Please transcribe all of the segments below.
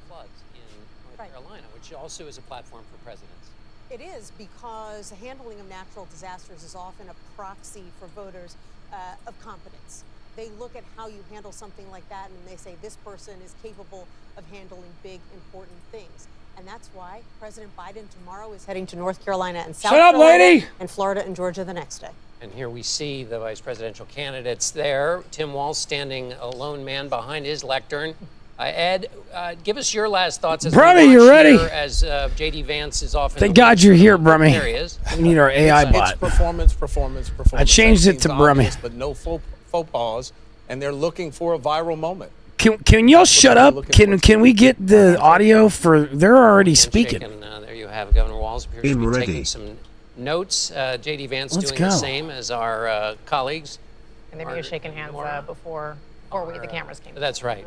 floods in North Carolina, which also is a platform for presidents. It is, because the handling of natural disasters is often a proxy for voters of competence. They look at how you handle something like that and they say this person is capable of handling big, important things. And that's why President Biden tomorrow is heading to North Carolina and South Carolina and Florida and Georgia the next day. And here we see the vice presidential candidates there. Tim Walz standing a lone man behind his lectern. Ed, give us your last thoughts as Brummy, you ready? As J.D. Vance is often. Thank God you're here, Brummy. There he is. We need our AI bot. It's performance. I changed it to Brummy. But no faux pas, and they're looking for a viral moment. Can y'all shut up? Can we get the audio for? They're already speaking. There you have Governor Walz appears to be taking some notes. J.D. Vance doing the same as our colleagues. And they were shaking hands before the cameras came. That's right.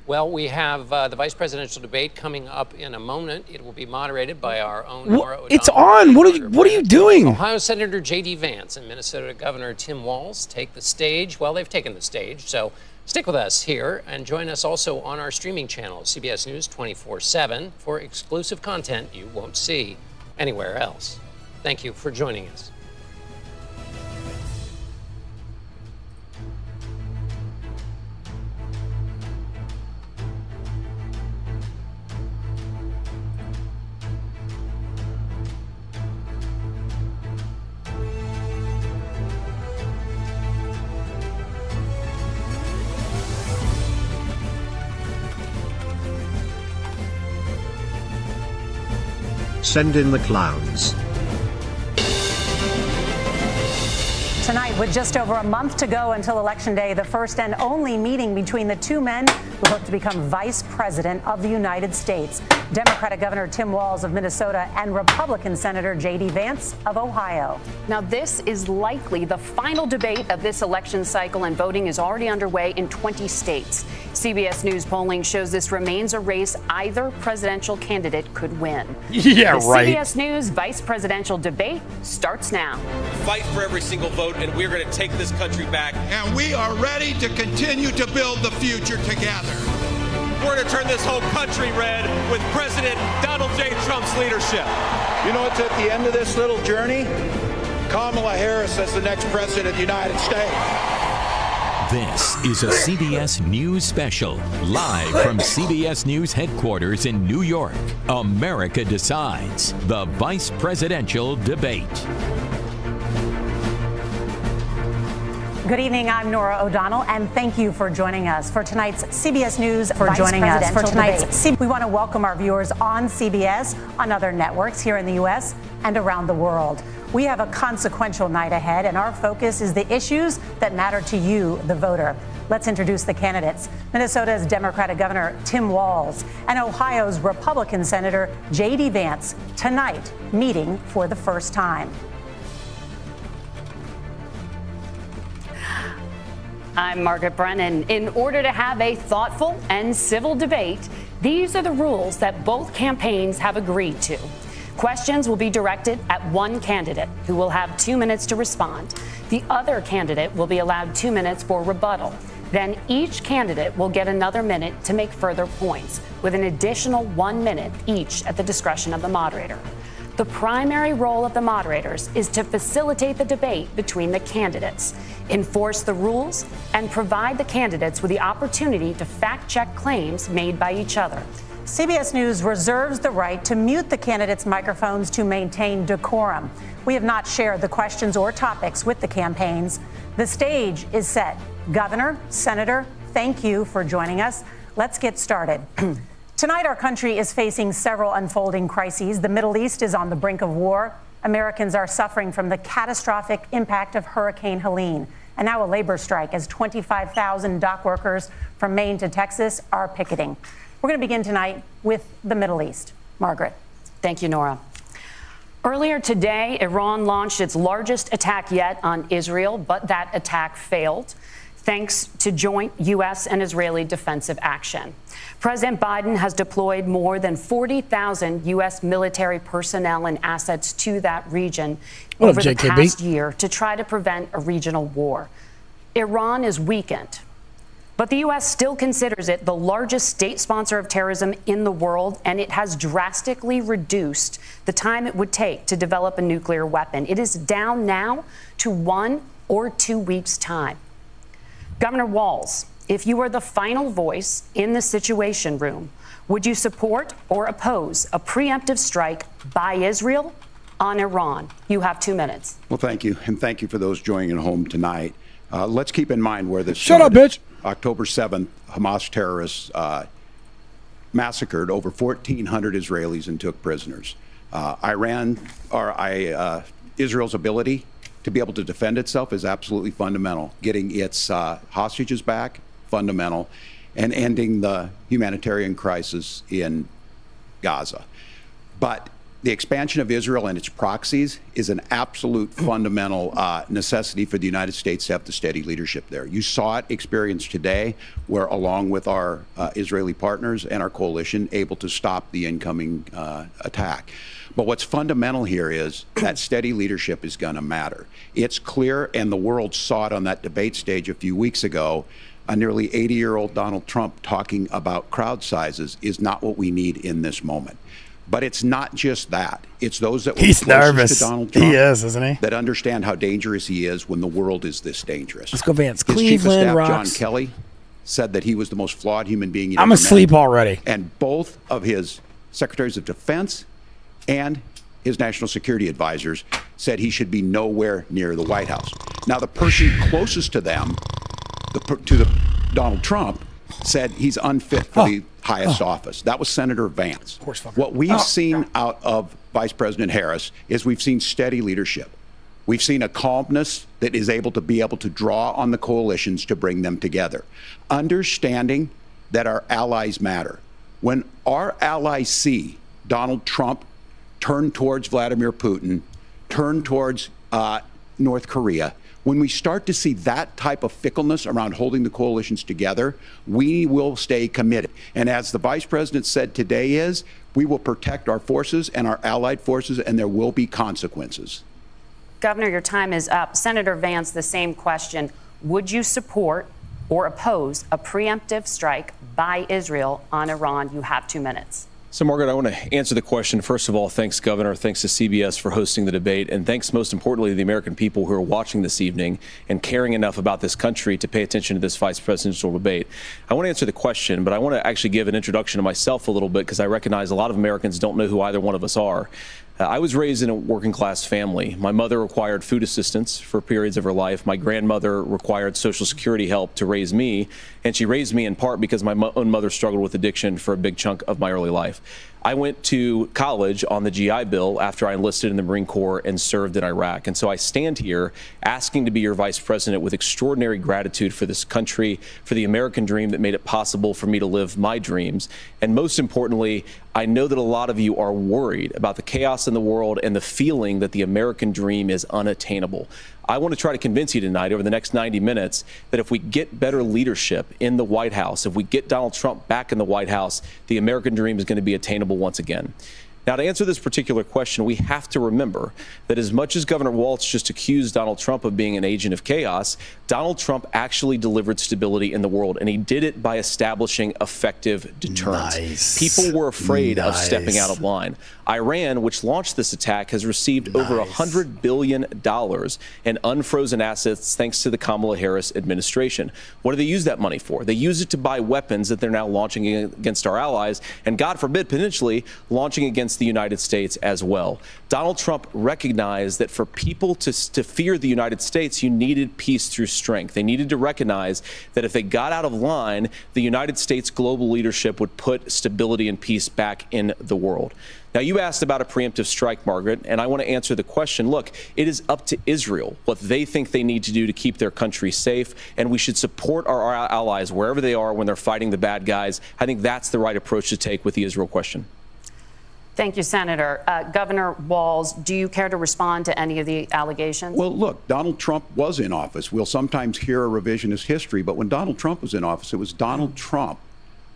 Well, we have the vice presidential debate coming up in a moment. It will be moderated by our own Nora O'Donnell. It's on. What are you doing? Ohio Senator J.D. Vance and Minnesota Governor Tim Walz take the stage. Well, they've taken the stage, so stick with us here and join us also on our streaming channel, CBS News 24/7, for exclusive content you won't see anywhere else. Thank you for joining us. Send in the clowns. Tonight, with just over a month to go until Election Day, the first and only meeting between the two men who hope to become Vice President of the United States, Democratic Governor Tim Walz of Minnesota and Republican Senator J.D. Vance of Ohio. Now, this is likely the final debate of this election cycle, and voting is already underway in 20 states. CBS News polling shows this remains a race either presidential candidate could win. Yeah, right. The CBS News vice presidential debate starts now. Fight for every single vote, and we're going to take this country back. And we are ready to continue to build the future together. We're going to turn this whole country red with President Donald J. Trump's leadership. You know what's at the end of this little journey? Kamala Harris as the next president of the United States. This is a CBS News special, live from CBS News headquarters in New York. America Decides, the vice presidential debate. Good evening, I'm Nora O'Donnell, and thank you for joining us for tonight's CBS News We want to welcome our viewers on CBS, on other networks here in the U.S. and around the world. We have a consequential night ahead, and our focus is the issues that matter to you, the voter. Let's introduce the candidates. Minnesota's Democratic Governor Tim Walz and Ohio's Republican Senator J.D. Vance, tonight meeting for the first time. I'm Margaret Brennan. In order to have a thoughtful and civil debate, these are the rules that both campaigns have agreed to. Questions will be directed at one candidate, who will have 2 minutes to respond. The other candidate will be allowed 2 minutes for rebuttal. Then each candidate will get another minute to make further points, with an additional 1 minute each at the discretion of the moderator. The primary role of the moderators is to facilitate the debate between the candidates, enforce the rules, and provide the candidates with the opportunity to fact-check claims made by each other. CBS News reserves the right to mute the candidates' microphones to maintain decorum. We have not shared the questions or topics with the campaigns. The stage is set. Governor, Senator, thank you for joining us. Let's get started. Tonight, our country is facing several unfolding crises. The Middle East is on the brink of war. Americans are suffering from the catastrophic impact of Hurricane Helene. And now a labor strike as 25,000 dock workers from Maine to Texas are picketing. We're going to begin tonight with the Middle East. Margaret. Thank you, Nora. Earlier today, Iran launched its largest attack yet on Israel, but that attack failed, thanks to joint U.S. and Israeli defensive action. President Biden has deployed more than 40,000 U.S. military personnel and assets to that region over the past year to try to prevent a regional war. Iran is weakened, But the U.S. still considers it the largest state sponsor of terrorism in the world, and it has drastically reduced the time it would take to develop a nuclear weapon. It is down now to 1 or 2 weeks' time. Governor Walz, if you were the final voice in the Situation Room, would you support or oppose a preemptive strike by Israel on Iran? You have 2 minutes. Well, thank you. And thank you for those joining at home tonight. Let's keep in mind where this Shut up, bitch. October 7th, Hamas terrorists massacred over 1,400 Israelis and took prisoners. Israel's ability to be able to defend itself is absolutely fundamental. Getting its hostages back, fundamental, and ending the humanitarian crisis in Gaza. But the expansion of Israel and its proxies is an absolute fundamental necessity for the United States to have the steady leadership there. You saw it experienced today, where along with our Israeli partners and our coalition, able to stop the incoming attack. But what's fundamental here is that steady leadership is going to matter. It's clear, and the world saw it on that debate stage a few weeks ago, a nearly 80-year-old Donald Trump talking about crowd sizes is not what we need in this moment. But it's not just that. It's those that were He's closest nervous. to Donald Trump. He is, isn't he? That understand how dangerous he is when the world is this dangerous. Let's go, Vance. His chief of Cleveland staff, rocks. John Kelly, said that he was the most flawed human being he'd I'm ever met. asleep already. And both of his secretaries of defense and his national security advisors said he should be nowhere near the White House. Now, the person closest to them, Donald Trump, said he's unfit for the highest office. That was Senator Vance. What we've seen out of Vice President Harris is we've seen steady leadership. We've seen a calmness that is able to draw on the coalitions to bring them together. Understanding that our allies matter. When our allies see Donald Trump turn towards Vladimir Putin, turn towards North Korea, when we start to see that type of fickleness around holding the coalitions together, we will stay committed. And as the Vice President said today we will protect our forces and our allied forces, and there will be consequences. Governor, your time is up. Senator Vance, the same question. Would you support or oppose a preemptive strike by Israel on Iran? You have 2 minutes. So, Margaret, I want to answer the question. First of all, thanks, Governor. Thanks to CBS for hosting the debate. And thanks, most importantly, to the American people who are watching this evening and caring enough about this country to pay attention to this vice presidential debate. I want to answer the question, but I want to actually give an introduction to myself a little bit, because I recognize a lot of Americans don't know who either one of us are. I was raised in a working class family. My mother required food assistance for periods of her life. My grandmother required Social Security help to raise me. And she raised me in part because my own mother struggled with addiction for a big chunk of my early life. I went to college on the GI Bill after I enlisted in the Marine Corps and served in Iraq. And so I stand here asking to be your vice president with extraordinary gratitude for this country, for the American dream that made it possible for me to live my dreams. And most importantly, I know that a lot of you are worried about the chaos in the world and the feeling that the American dream is unattainable. I want to try to convince you tonight over the next 90 minutes that if we get better leadership in the White House, if we get Donald Trump back in the White House, the American dream is going to be attainable once again. Now, to answer this particular question, we have to remember that as much as Governor Walz just accused Donald Trump of being an agent of chaos, Donald Trump actually delivered stability in the world, and he did it by establishing effective deterrence. Nice. People were afraid of stepping out of line. Iran, which launched this attack, has received over $100 billion in unfrozen assets thanks to the Kamala Harris administration. What do they use that money for? They use it to buy weapons that they're now launching against our allies, and God forbid, potentially launching against the United States as well. Donald Trump recognized that for people to fear the United States, you needed peace through strength. They needed to recognize that if they got out of line, the United States global leadership would put stability and peace back in the world. Now, you asked about a preemptive strike, Margaret, and I want to answer the question. Look, it is up to Israel what they think they need to do to keep their country safe, and we should support our allies wherever they are when they're fighting the bad guys. I think that's the right approach to take with the Israel question. Thank you, Senator. Governor Walz, do you care to respond to any of the allegations? Well, look, Donald Trump was in office. We'll sometimes hear a revisionist history, but when Donald Trump was in office, it was Donald Trump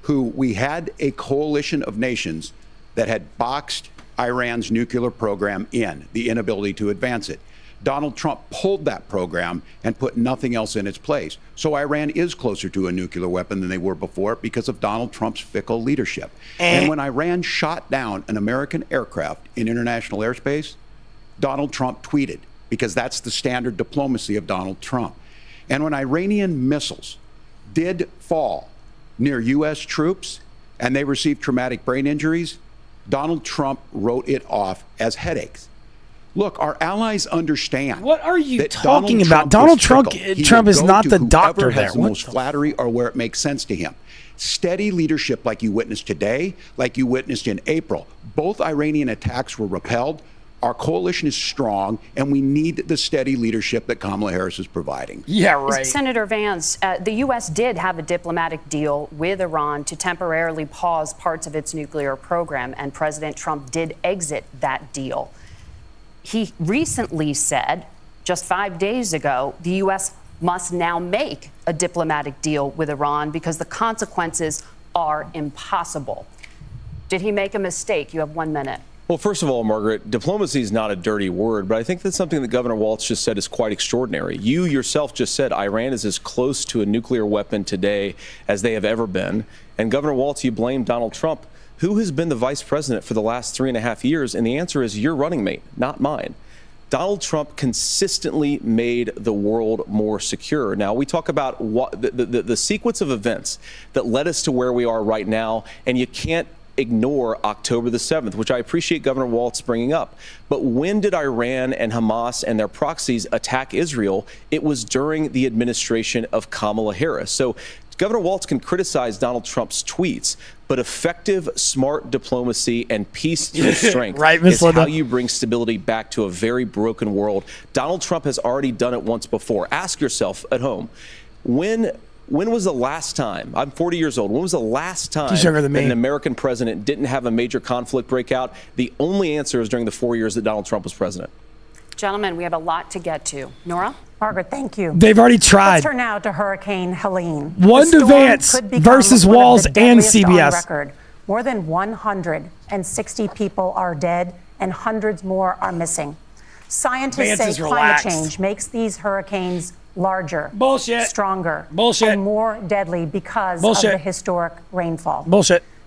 who we had a coalition of nations that had boxed Iran's nuclear program in, the inability to advance it. Donald Trump pulled that program and put nothing else in its place. So Iran is closer to a nuclear weapon than they were before because of Donald Trump's fickle leadership. And when Iran shot down an American aircraft in international airspace, Donald Trump tweeted, because that's the standard diplomacy of Donald Trump. And when Iranian missiles did fall near U.S. troops and they received traumatic brain injuries, Donald Trump wrote it off as headaches. Look, our allies understand. What are you that talking about? Donald Trump is not the doctor there. Has the most flattery or where it makes sense to him. Steady leadership like you witnessed today, like you witnessed in April. Both Iranian attacks were repelled. Our coalition is strong, and we need the steady leadership that Kamala Harris is providing. Yeah, right. Senator Vance, the U.S. did have a diplomatic deal with Iran to temporarily pause parts of its nuclear program, and President Trump did exit that deal. He recently said, just 5 days ago, the U.S. must now make a diplomatic deal with Iran because the consequences are impossible. Did he make a mistake? You have 1 minute. Well, first of all, Margaret, diplomacy is not a dirty word, but I think that's something that Governor Walz just said is quite extraordinary. You yourself just said Iran is as close to a nuclear weapon today as they have ever been. And Governor Walz, you blame Donald Trump. Who has been the vice president for the last 3.5 years? And the answer is your running mate, not mine. Donald Trump consistently made the world more secure. Now, we talk about what the sequence of events that led us to where we are right now, and you can't ignore October the 7th, which I appreciate Governor Walz bringing up. But when did Iran and Hamas and their proxies attack Israel? It was during the administration of Kamala Harris. So Governor Walz can criticize Donald Trump's tweets, but effective, smart diplomacy and peace through strength is how you bring stability back to a very broken world. Donald Trump has already done it once before. Ask yourself at home, when was the last time, I'm 40 years old, when was the last time that an American president didn't have a major conflict break out? The only answer is during the 4 years that Donald Trump was president. Gentlemen, we have a lot to get to. Nora? Margaret, thank you. They've already tried. Let's turn now to Hurricane Helene. One to Vance versus Walz and CBS. More than 160 people are dead and hundreds more are missing. Scientists say climate change makes these hurricanes larger, stronger, and more deadly because of the historic rainfall.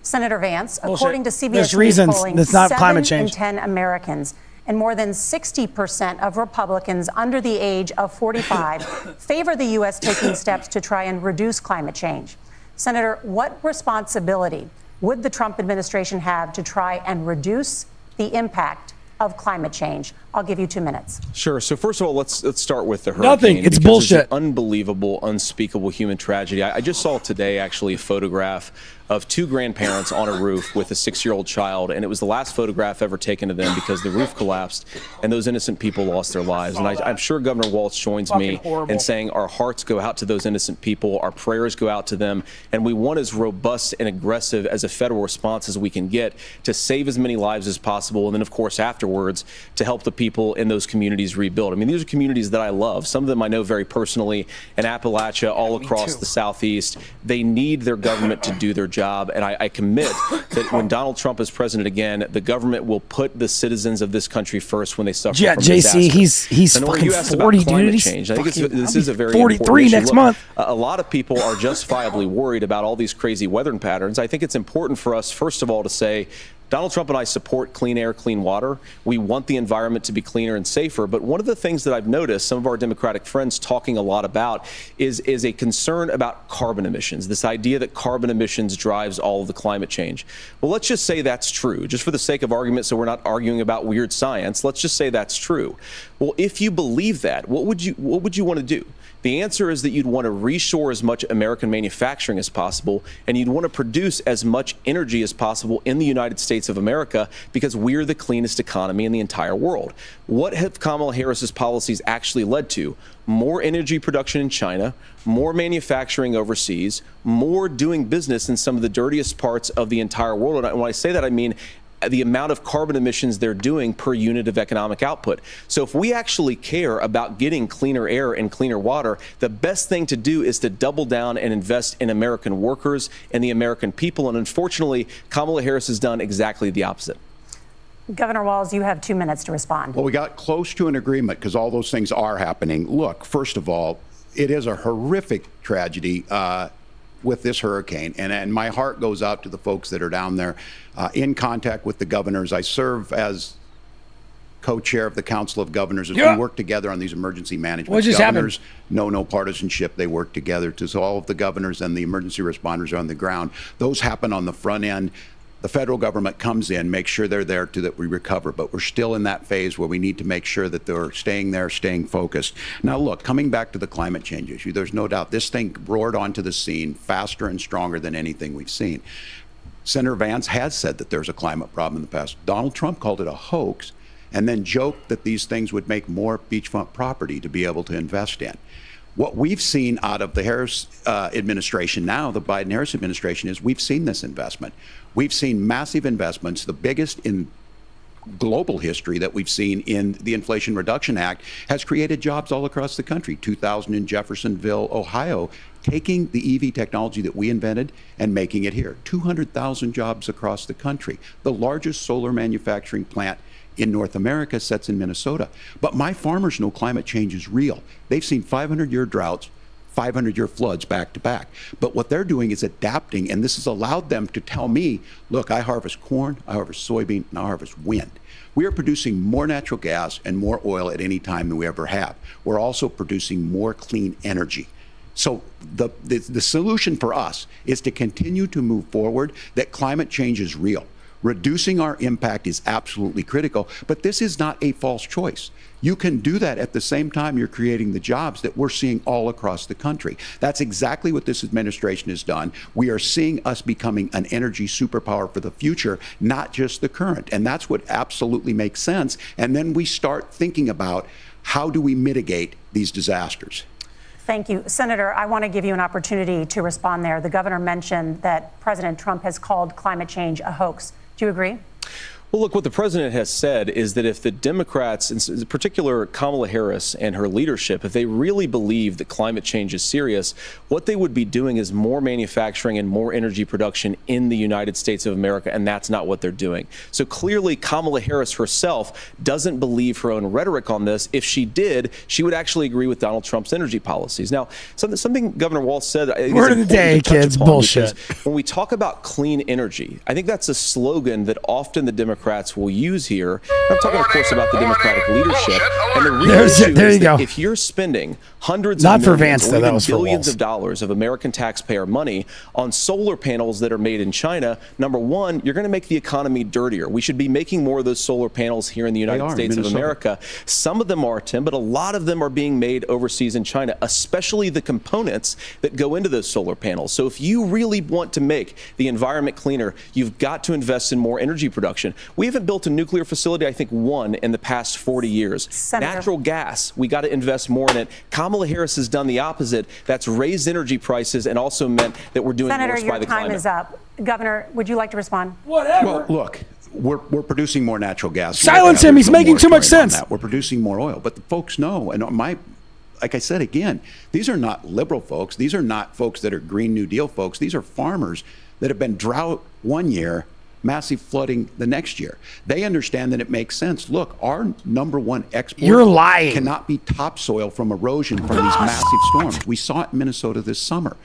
Senator Vance, according to CBS News polling, 7 in 10 Americans and more than 60% of Republicans under the age of 45 favor the U.S. taking steps to try and reduce climate change. Senator, what responsibility would the Trump administration have to try and reduce the impact of climate change? I'll give you 2 minutes. Sure. So first of all, let's start with the hurricane. Nothing. It's bullshit. It's an unbelievable, unspeakable human tragedy. I just saw today actually a photograph of 2 grandparents on a roof with a 6-year-old child, and it was the last photograph ever taken of them because the roof collapsed and those innocent people lost their lives. And I'm sure Governor Walz joins me in saying our hearts go out to those innocent people, our prayers go out to them, and we want as robust and aggressive as a federal response as we can get to save as many lives as possible, and then of course afterwards to help the people in those communities rebuild. I mean, these are communities that I love. Some of them I know very personally in Appalachia, all across the Southeast. They need their government to do their job, and I commit that when Donald Trump is president again, the government will put the citizens of this country first when they suffer from disaster. JC, he's fucking 40, dude. Change. I think this is a very 43 next month. A lot of people are justifiably worried about all these crazy weather patterns. I think it's important for us, first of all, to say Donald Trump and I support clean air, clean water. We want the environment to be cleaner and safer. But one of the things that I've noticed some of our Democratic friends talking a lot about is a concern about carbon emissions, this idea that carbon emissions drives all of the climate change. Well, let's just say that's true, just for the sake of argument, so we're not arguing about weird science. Let's just say that's true. Well, if you believe that, what would you want to do? The answer is that you'd want to reshore as much American manufacturing as possible, and you'd want to produce as much energy as possible in the United States of America because we're the cleanest economy in the entire world. What have Kamala Harris's policies actually led to? More energy production in China, more manufacturing overseas, more doing business in some of the dirtiest parts of the entire world. And when I say that, I mean the amount of carbon emissions they're doing per unit of economic output. So if we actually care about getting cleaner air and cleaner water, the best thing to do is to double down and invest in American workers and the American people. And unfortunately, Kamala Harris has done exactly the opposite. Governor Walz, you have 2 minutes to respond. Well, we got close to an agreement because all those things are happening. Look, first of all, it is a horrific tragedy with this hurricane. And my heart goes out to the folks that are down there in contact with the governors. I serve as co-chair of the Council of Governors as we work together on these emergency management. What just governors know no partisanship. They work together. So all of the governors and the emergency responders are on the ground. Those happen on the front end. The federal government comes in, makes sure they're there to that we recover. But we're still in that phase where we need to make sure that they're staying there, staying focused. Now, look, coming back to the climate change issue, there's no doubt this thing roared onto the scene faster and stronger than anything we've seen. Senator Vance has said that there's a climate problem in the past. Donald Trump called it a hoax and then joked that these things would make more beachfront property to be able to invest in. What we've seen out of the Harris administration now, the Biden-Harris administration, is we've seen this investment. We've seen massive investments, the biggest in global history that we've seen in the Inflation Reduction Act, has created jobs all across the country. 2,000 in Jeffersonville, Ohio, taking the EV technology that we invented and making it here. 200,000 jobs across the country. The largest solar manufacturing plant in North America sits in Minnesota. But my farmers know climate change is real. They've seen 500-year droughts, 500-year floods back to back. But what they're doing is adapting, and this has allowed them to tell me, look, I harvest corn, I harvest soybean, and I harvest wind. We are producing more natural gas and more oil at any time than we ever have. We're also producing more clean energy. So the solution for us is to continue to move forward, that climate change is real. Reducing our impact is absolutely critical, but this is not a false choice. You can do that at the same time you're creating the jobs that we're seeing all across the country. That's exactly what this administration has done. We are seeing us becoming an energy superpower for the future, not just the current. And that's what absolutely makes sense. And then we start thinking about how do we mitigate these disasters. Thank you. Senator, I want to give you an opportunity to respond there. The governor mentioned that President Trump has called climate change a hoax. Do you agree? Well, look, what the president has said is that if the Democrats, in particular Kamala Harris and her leadership, if they really believe that climate change is serious, what they would be doing is more manufacturing and more energy production in the United States of America, and that's not what they're doing. So clearly, Kamala Harris herself doesn't believe her own rhetoric on this. If she did, she would actually agree with Donald Trump's energy policies. Now, something Governor Walz said, word of the day, kids, bullshit. When we talk about clean energy, I think that's a slogan that often the Democrats will use here. I'm talking, of course, about the Democratic leadership. And the real issue is that if you're spending hundreds of millions or even billions of dollars of American taxpayer money on solar panels that are made in China, number one, you're going to make the economy dirtier. We should be making more of those solar panels here in the United States of America. Some of them are, Tim, but a lot of them are being made overseas in China, especially the components that go into those solar panels. So if you really want to make the environment cleaner, you've got to invest in more energy production. We haven't built a nuclear facility, I think, one in the past 40 years. Senator. Natural gas, we got to invest more in it. Kamala Harris has done the opposite. That's raised energy prices and also meant that we're doing worse by the climate. Senator, your time is up. Governor, would you like to respond? Whatever. Well, look, we're producing more natural gas. Silence him. He's making too much sense. We're producing more oil. But the folks know, and like I said again, these are not liberal folks. These are not folks that are Green New Deal folks. These are farmers that have been drought one year, massive flooding the next year. They understand that it makes sense. Look, our number one export cannot be topsoil from erosion from these massive storms. We saw it in Minnesota this summer.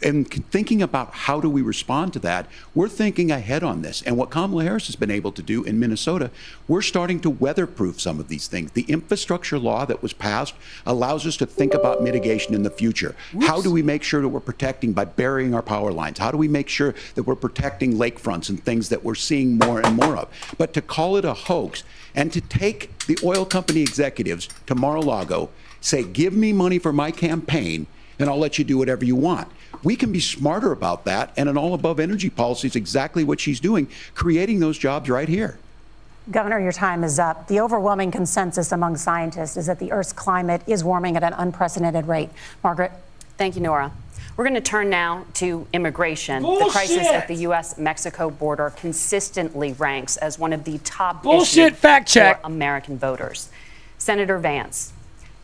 And thinking about how do we respond to that, we're thinking ahead on this. And what Kamala Harris has been able to do in Minnesota, we're starting to weatherproof some of these things. The infrastructure law that was passed allows us to think about mitigation in the future. How do we make sure that we're protecting by burying our power lines? How do we make sure that we're protecting lakefronts and things that we're seeing more and more of? But to call it a hoax and to take the oil company executives to Mar-a-Lago, say, give me money for my campaign and I'll let you do whatever you want. We can be smarter about that, and an all-above energy policy is exactly what she's doing, creating those jobs right here. Governor, your time is up. The overwhelming consensus among scientists is that the Earth's climate is warming at an unprecedented rate. Margaret? Thank you, Nora. We're going to turn now to immigration. Bullshit. The crisis at the U.S.-Mexico border consistently ranks as one of the top issues for American voters. Senator Vance,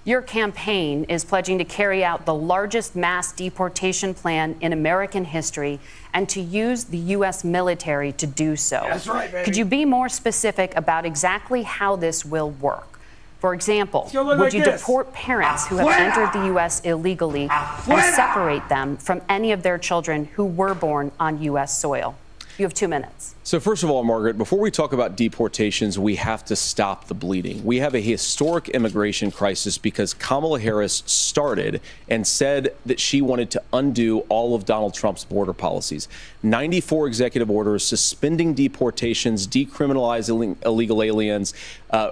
your campaign is pledging to carry out the largest mass deportation plan in American history and to use the U.S. military to do so. That's right, baby. Could you be more specific about exactly how this will work? For example, would you deport parents who have entered the U.S. illegally and separate them from any of their children who were born on U.S. soil? You have 2 minutes. So first of all, Margaret, before we talk about deportations, we have to stop the bleeding. We have a historic immigration crisis because Kamala Harris started and said that she wanted to undo all of Donald Trump's border policies. 94 executive orders suspending deportations, decriminalizing illegal aliens,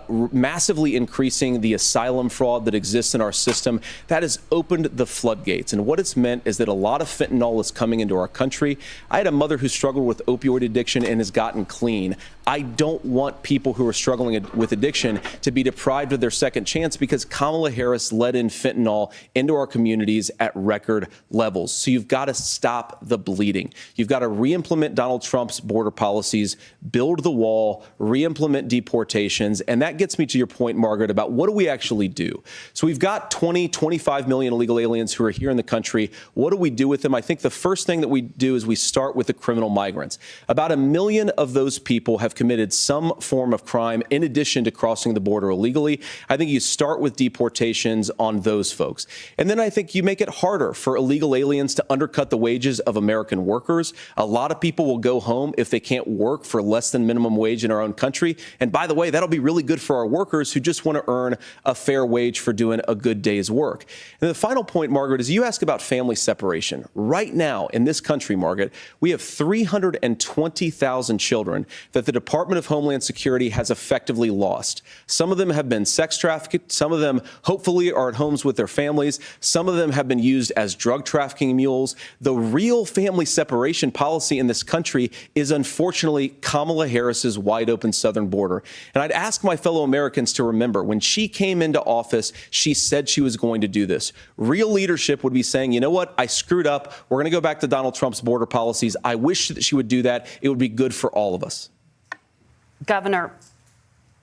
massively increasing the asylum fraud that exists in our system. That has opened the floodgates. And what it's meant is that a lot of fentanyl is coming into our country. I had a mother who struggled with opioid addiction and has gotten clean. I don't want people who are struggling with addiction to be deprived of their second chance because Kamala Harris let in fentanyl into our communities at record levels. So you've got to stop the bleeding. You've got to re-implement Donald Trump's border policies, build the wall, re-implement deportations. And that gets me to your point, Margaret, about what do we actually do? So we've got 25 million illegal aliens who are here in the country. What do we do with them? I think the first thing that we do is we start with the criminal migrants. About 1 million of those people have committed some form of crime in addition to crossing the border illegally. I think you start with deportations on those folks. And then I think you make it harder for illegal aliens to undercut the wages of American workers. A lot of people will go home if they can't work for less than minimum wage in our own country. And by the way, that'll be really good for our workers who just want to earn a fair wage for doing a good day's work. And the final point, Margaret, is you ask about family separation. Right now in this country, Margaret, we have 320,000 children that the Department of Homeland Security has effectively lost. Some of them have been sex trafficked. Some of them hopefully are at homes with their families. Some of them have been used as drug trafficking mules. The real family separation policy in this country is unfortunately Kamala Harris's wide open southern border. And I'd ask my fellow Americans to remember when she came into office, she said she was going to do this. Real leadership would be saying, you know what? I screwed up. We're going to go back to Donald Trump's border policies. I wish that she would do that. It would be good for all of us. Governor,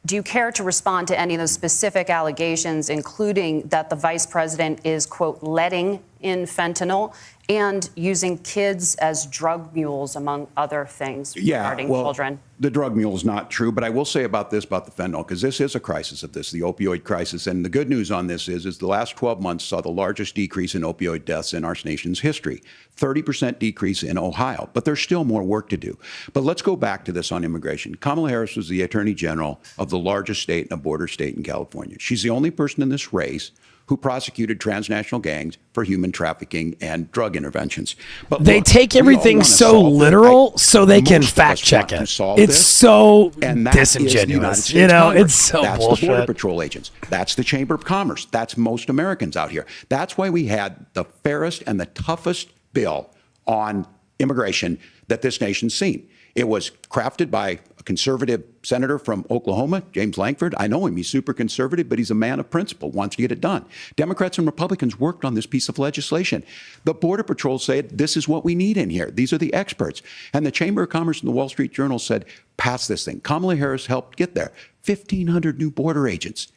do you care to respond to any of those specific allegations, including that the vice president is, quote, letting in fentanyl and using kids as drug mules, among other things regarding children? The drug mule is not true, but I will say about the fentanyl, because this is a crisis of this, the opioid crisis. And the good news on this is the last 12 months saw the largest decrease in opioid deaths in our nation's history, 30% decrease in Ohio. But there's still more work to do. But let's go back to this on immigration. Kamala Harris was the attorney general of the largest state and a border state in California. She's the only person in this race who prosecuted transnational gangs for human trafficking and drug interventions. But they take everything so literal so they can fact check it. It's so disingenuous. You know, it's so bullshit. That's the Border Patrol agents. That's the Chamber of Commerce. That's most Americans out here. That's why we had the fairest and the toughest bill on immigration that this nation's seen. It was crafted by a conservative senator from Oklahoma, James Lankford. I know him. He's super conservative, but he's a man of principle, wants to get it done. Democrats and Republicans worked on this piece of legislation. The Border Patrol said, this is what we need in here. These are the experts. And the Chamber of Commerce and the Wall Street Journal said, pass this thing. Kamala Harris helped get there. 1,500 new border agents,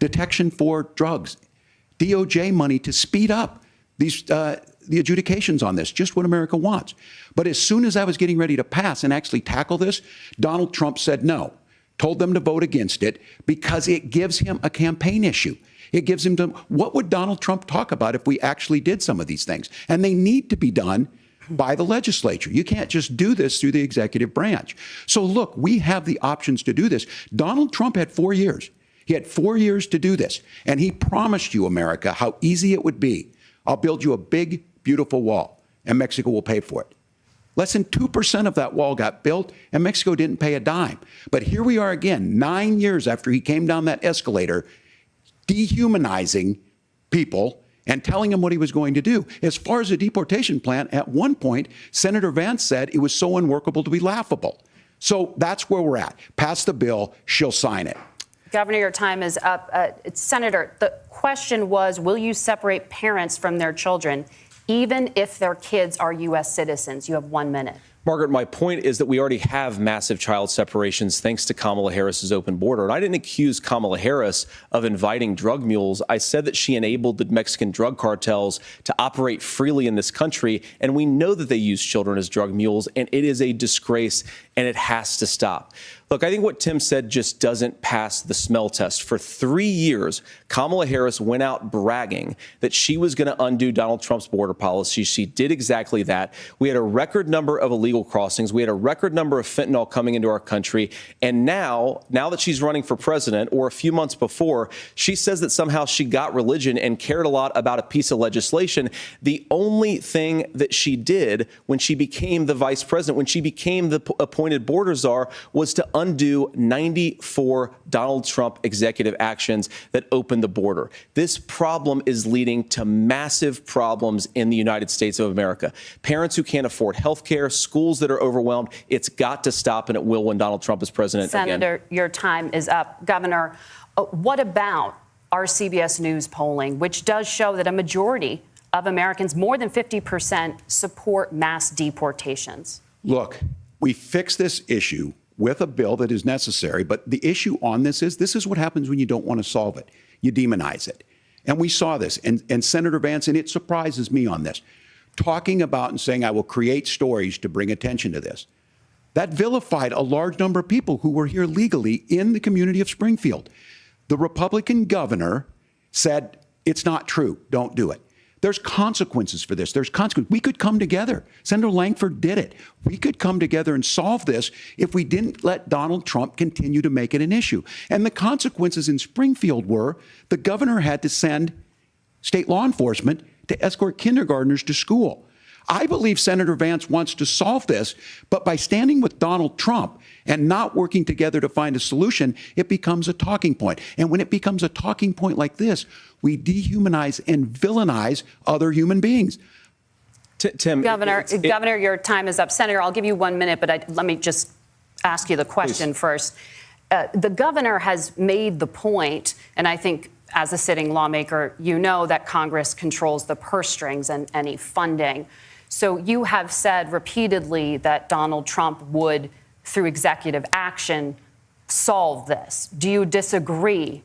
detection for drugs, DOJ money to speed up these the adjudications on this, just what America wants. But as soon as I was getting ready to pass and actually tackle this, Donald Trump said no, told them to vote against it because it gives him a campaign issue. It gives him to, what would Donald Trump talk about if we actually did some of these things? And they need to be done by the legislature. You can't just do this through the executive branch. So look, we have the options to do this. Donald Trump had 4 years. He had 4 years to do this. And he promised you, America, how easy it would be. I'll build you a big, beautiful wall, and Mexico will pay for it. Less than 2% of that wall got built, and Mexico didn't pay a dime. But here we are again, 9 years after he came down that escalator, dehumanizing people and telling them what he was going to do. As far as the deportation plan, at one point, Senator Vance said it was so unworkable to be laughable. So that's where we're at. Pass the bill, she'll sign it. Governor, your time is up. Senator, the question was, will you separate parents from their children, even if their kids are U.S. citizens? You have 1 minute. Margaret, my point is that we already have massive child separations thanks to Kamala Harris's open border. And I didn't accuse Kamala Harris of inviting drug mules. I said that she enabled the Mexican drug cartels to operate freely in this country. And we know that they use children as drug mules. And it is a disgrace, and it has to stop. Look, I think what Tim said just doesn't pass the smell test. For 3 years, Kamala Harris went out bragging that she was going to undo Donald Trump's border policy. She did exactly that. We had a record number of illegal crossings. We had a record number of fentanyl coming into our country. And now that she's running for president, or a few months before, she says that somehow she got religion and cared a lot about a piece of legislation. The only thing that she did when she became the vice president, when she became the appointed border czar, was to undo 94 Donald Trump executive actions that opened the border. This problem is leading to massive problems in the United States of America. Parents who can't afford health care, schools that are overwhelmed. It's got to stop, and it will when Donald Trump is president again. Senator, your time is up. Governor, what about our CBS News polling, which does show that a majority of Americans, more than 50%, support mass deportations? Look, we fix this issue with a bill that is necessary. But the issue on this is what happens when you don't want to solve it. You demonize it. And we saw this. And Senator Vance, and it surprises me on this, talking about and saying, I will create stories to bring attention to this. That vilified a large number of people who were here legally in the community of Springfield. The Republican governor said, it's not true. Don't do it. There's consequences for this. There's consequences. We could come together. Senator Langford did it. We could come together and solve this if we didn't let Donald Trump continue to make it an issue. And the consequences in Springfield were the governor had to send state law enforcement to escort kindergartners to school. I believe Senator Vance wants to solve this, but by standing with Donald Trump and not working together to find a solution, it becomes a talking point. And when it becomes a talking point like this, we dehumanize and villainize other human beings. Tim, Governor, your time is up. Senator, I'll give you 1 minute, but let me just ask you the question first. The governor has made the point, and I think as a sitting lawmaker, you know that Congress controls the purse strings and any funding. So you have said repeatedly that Donald Trump would, through executive action, solve this. Do you disagree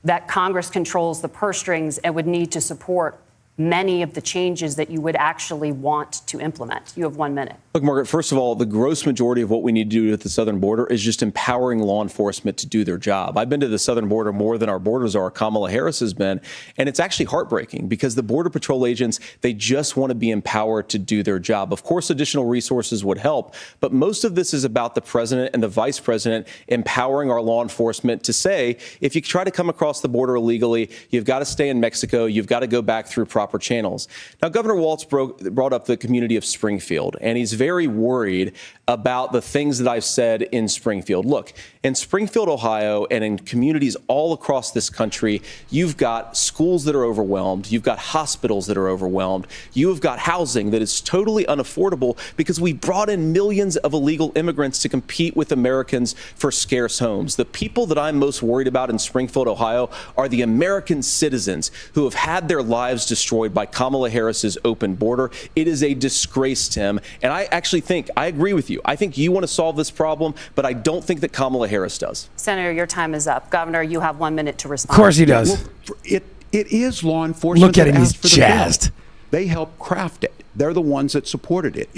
that Congress controls the purse strings and would need to support many of the changes that you would actually want to implement? You have 1 minute. Look, Margaret, first of all, the gross majority of what we need to do at the southern border is just empowering law enforcement to do their job. I've been to the southern border more than our border czar, Kamala Harris, has been, and it's actually heartbreaking because the Border Patrol agents, they just want to be empowered to do their job. Of course, additional resources would help, but most of this is about the president and the vice president empowering our law enforcement to say, if you try to come across the border illegally, you've got to stay in Mexico, you've got to go back through proper channels. Now, Governor Walz brought up the community of Springfield, and he's very worried about the things that I've said in Springfield. Look, in Springfield, Ohio, and in communities all across this country, you've got schools that are overwhelmed. You've got hospitals that are overwhelmed. You have got housing that is totally unaffordable because we brought in millions of illegal immigrants to compete with Americans for scarce homes. The people that I'm most worried about in Springfield, Ohio, are the American citizens who have had their lives destroyed by Kamala Harris's open border. It is a disgrace, Tim. And I actually think, I agree with you. I think you want to solve this problem, but I don't think that Kamala Harris does. Senator, your time is up. Governor, you have 1 minute to respond. Of course he does. Well, it is law enforcement. Look at him, he's jazzed. They helped craft it. They're the ones that supported it.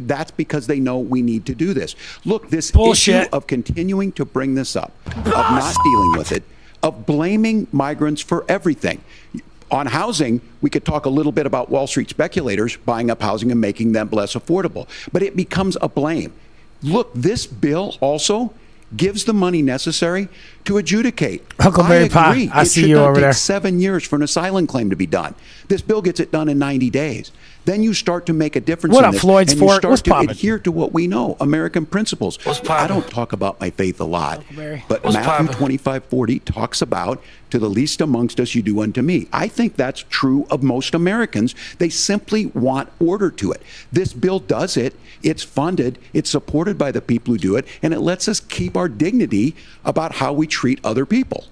That's because they know we need to do this. Look, this issue of continuing to bring this up, of not dealing with it, of blaming migrants for everything. On housing, we could talk a little bit about Wall Street speculators buying up housing and making them less affordable, but it becomes a blame. Look, this bill also gives the money necessary to adjudicate. Huckleberry Pie, I see you over there. It should take 7 years for an asylum claim to be done. This bill gets it done in 90 days. Then you start to make a difference in this, Floyd's and you Fort? start to adhere to what we know, American principles. I don't talk about my faith a lot, but Matthew 25:40 talks about, to the least amongst us you do unto me. I think that's true of most Americans. They simply want order to it. This bill does it. It's funded. It's supported by the people who do it, and it lets us keep our dignity about how we treat other people.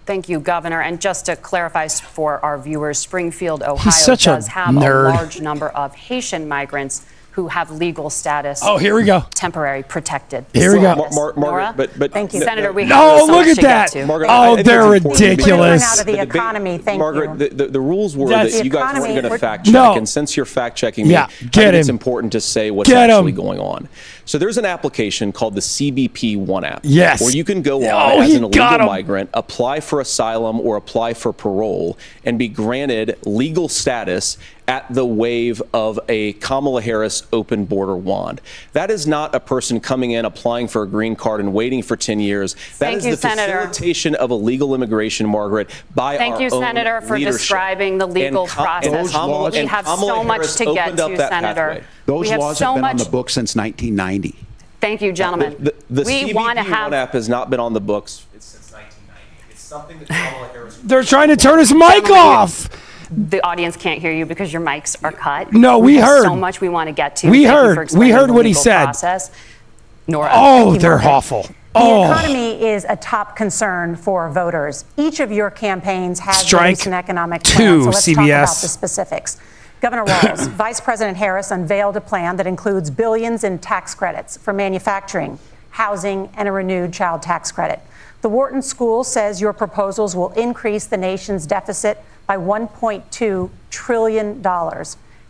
Thank you, Governor. And just to clarify for our viewers, Springfield, Ohio does have a large number of Haitian migrants who have legal status. Oh, here we go. Temporary protected. Here we go. Margaret, but thank you, Senator. We no, have so look much at that. Margaret, oh, they're ridiculous. Out of the economy. Thank Margaret, you. the rules were that you guys weren't going to fact check, no. and since you're fact checking me, Yeah, I think it's important to say what's actually going on. So there's an application called the CBP One app. Yes. Where you can go on as an illegal migrant, apply for asylum or apply for parole, and be granted legal status at the wave of a Kamala Harris open border wand. That is not a person coming in, applying for a green card and waiting for 10 years. That is the facilitation of illegal immigration, Margaret, by our own Thank you, Senator, for leadership. describing the legal process. We have so much to get to, Senator. Those laws have been on the books since 1990. Thank you, gentlemen. The CBP One app has not been on the books since 1990. It's something that Kamala Harris... They're trying to turn his mic off. The audience can't hear you because your mics are cut. No, we heard. So much we want to get to. We heard what he said. Process. Nora, oh, they're awful. The economy is a top concern for voters. Each of your campaigns has released an economic plan. So let's talk about the specifics. Governor Walz, Vice President Harris unveiled a plan that includes billions in tax credits for manufacturing, housing, and a renewed child tax credit. The Wharton School says your proposals will increase the nation's deficit by $1.2 trillion.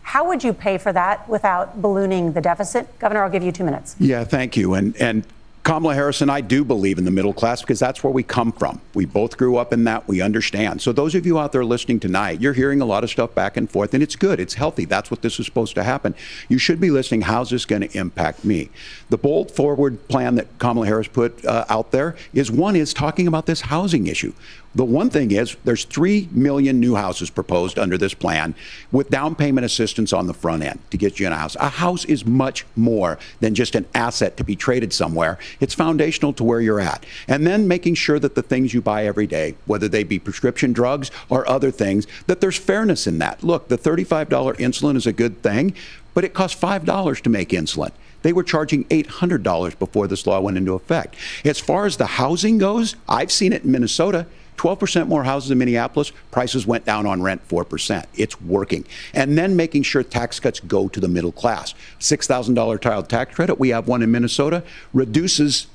How would you pay for that without ballooning the deficit? Governor, I'll give you 2 minutes. Yeah, thank you. And Kamala Harris and I do believe in the middle class because that's where we come from. We both grew up in that. We understand. So those of you out there listening tonight, you're hearing a lot of stuff back and forth, and it's good. It's healthy. That's what this is supposed to happen. You should be listening. How's this going to impact me? The bold forward plan that Kamala Harris put out there is talking about this housing issue. The one thing is there's 3 million new houses proposed under this plan with down payment assistance on the front end to get you in a house. A house is much more than just an asset to be traded somewhere. It's foundational to where you're at. And then making sure that the things you buy every day, whether they be prescription drugs or other things, that there's fairness in that. Look, the $35 insulin is a good thing, but it costs $5 to make insulin. They were charging $800 before this law went into effect. As far as the housing goes, I've seen it in Minnesota. 12% more houses in Minneapolis, prices went down on rent 4%. It's working. And then making sure tax cuts go to the middle class. $6,000 child tax credit, we have one in Minnesota, reduces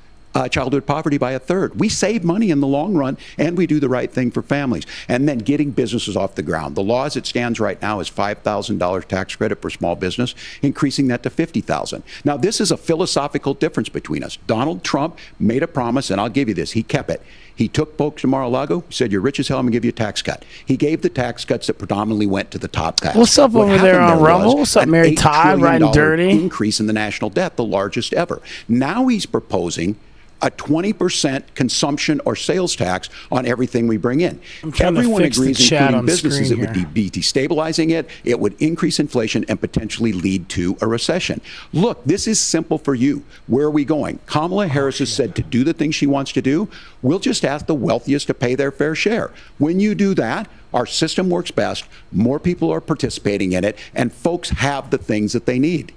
childhood poverty by 1/3. We save money in the long run, and we do the right thing for families. And then getting businesses off the ground. The law as it stands right now is $5,000 tax credit for small business, increasing that to $50,000. Now, this is a philosophical difference between us. Donald Trump made a promise, and I'll give you this. He kept it. He took folks to Mar-a-Lago, said, you're rich as hell, I'm going to give you a tax cut. He gave the tax cuts that predominantly went to the top guys. What's up over there on Rumble? What's up, Mary Todd, riding dirty? Increase in the national debt, the largest ever. Now he's proposing a 20% consumption or sales tax on everything we bring in. Everyone agrees, including businesses, it would be destabilizing it, it would increase inflation and potentially lead to a recession. Look, this is simple for you. Where are we going? Kamala Harris has said to do the things she wants to do. We'll just ask the wealthiest to pay their fair share. When you do that, our system works best, more people are participating in it, and folks have the things that they need.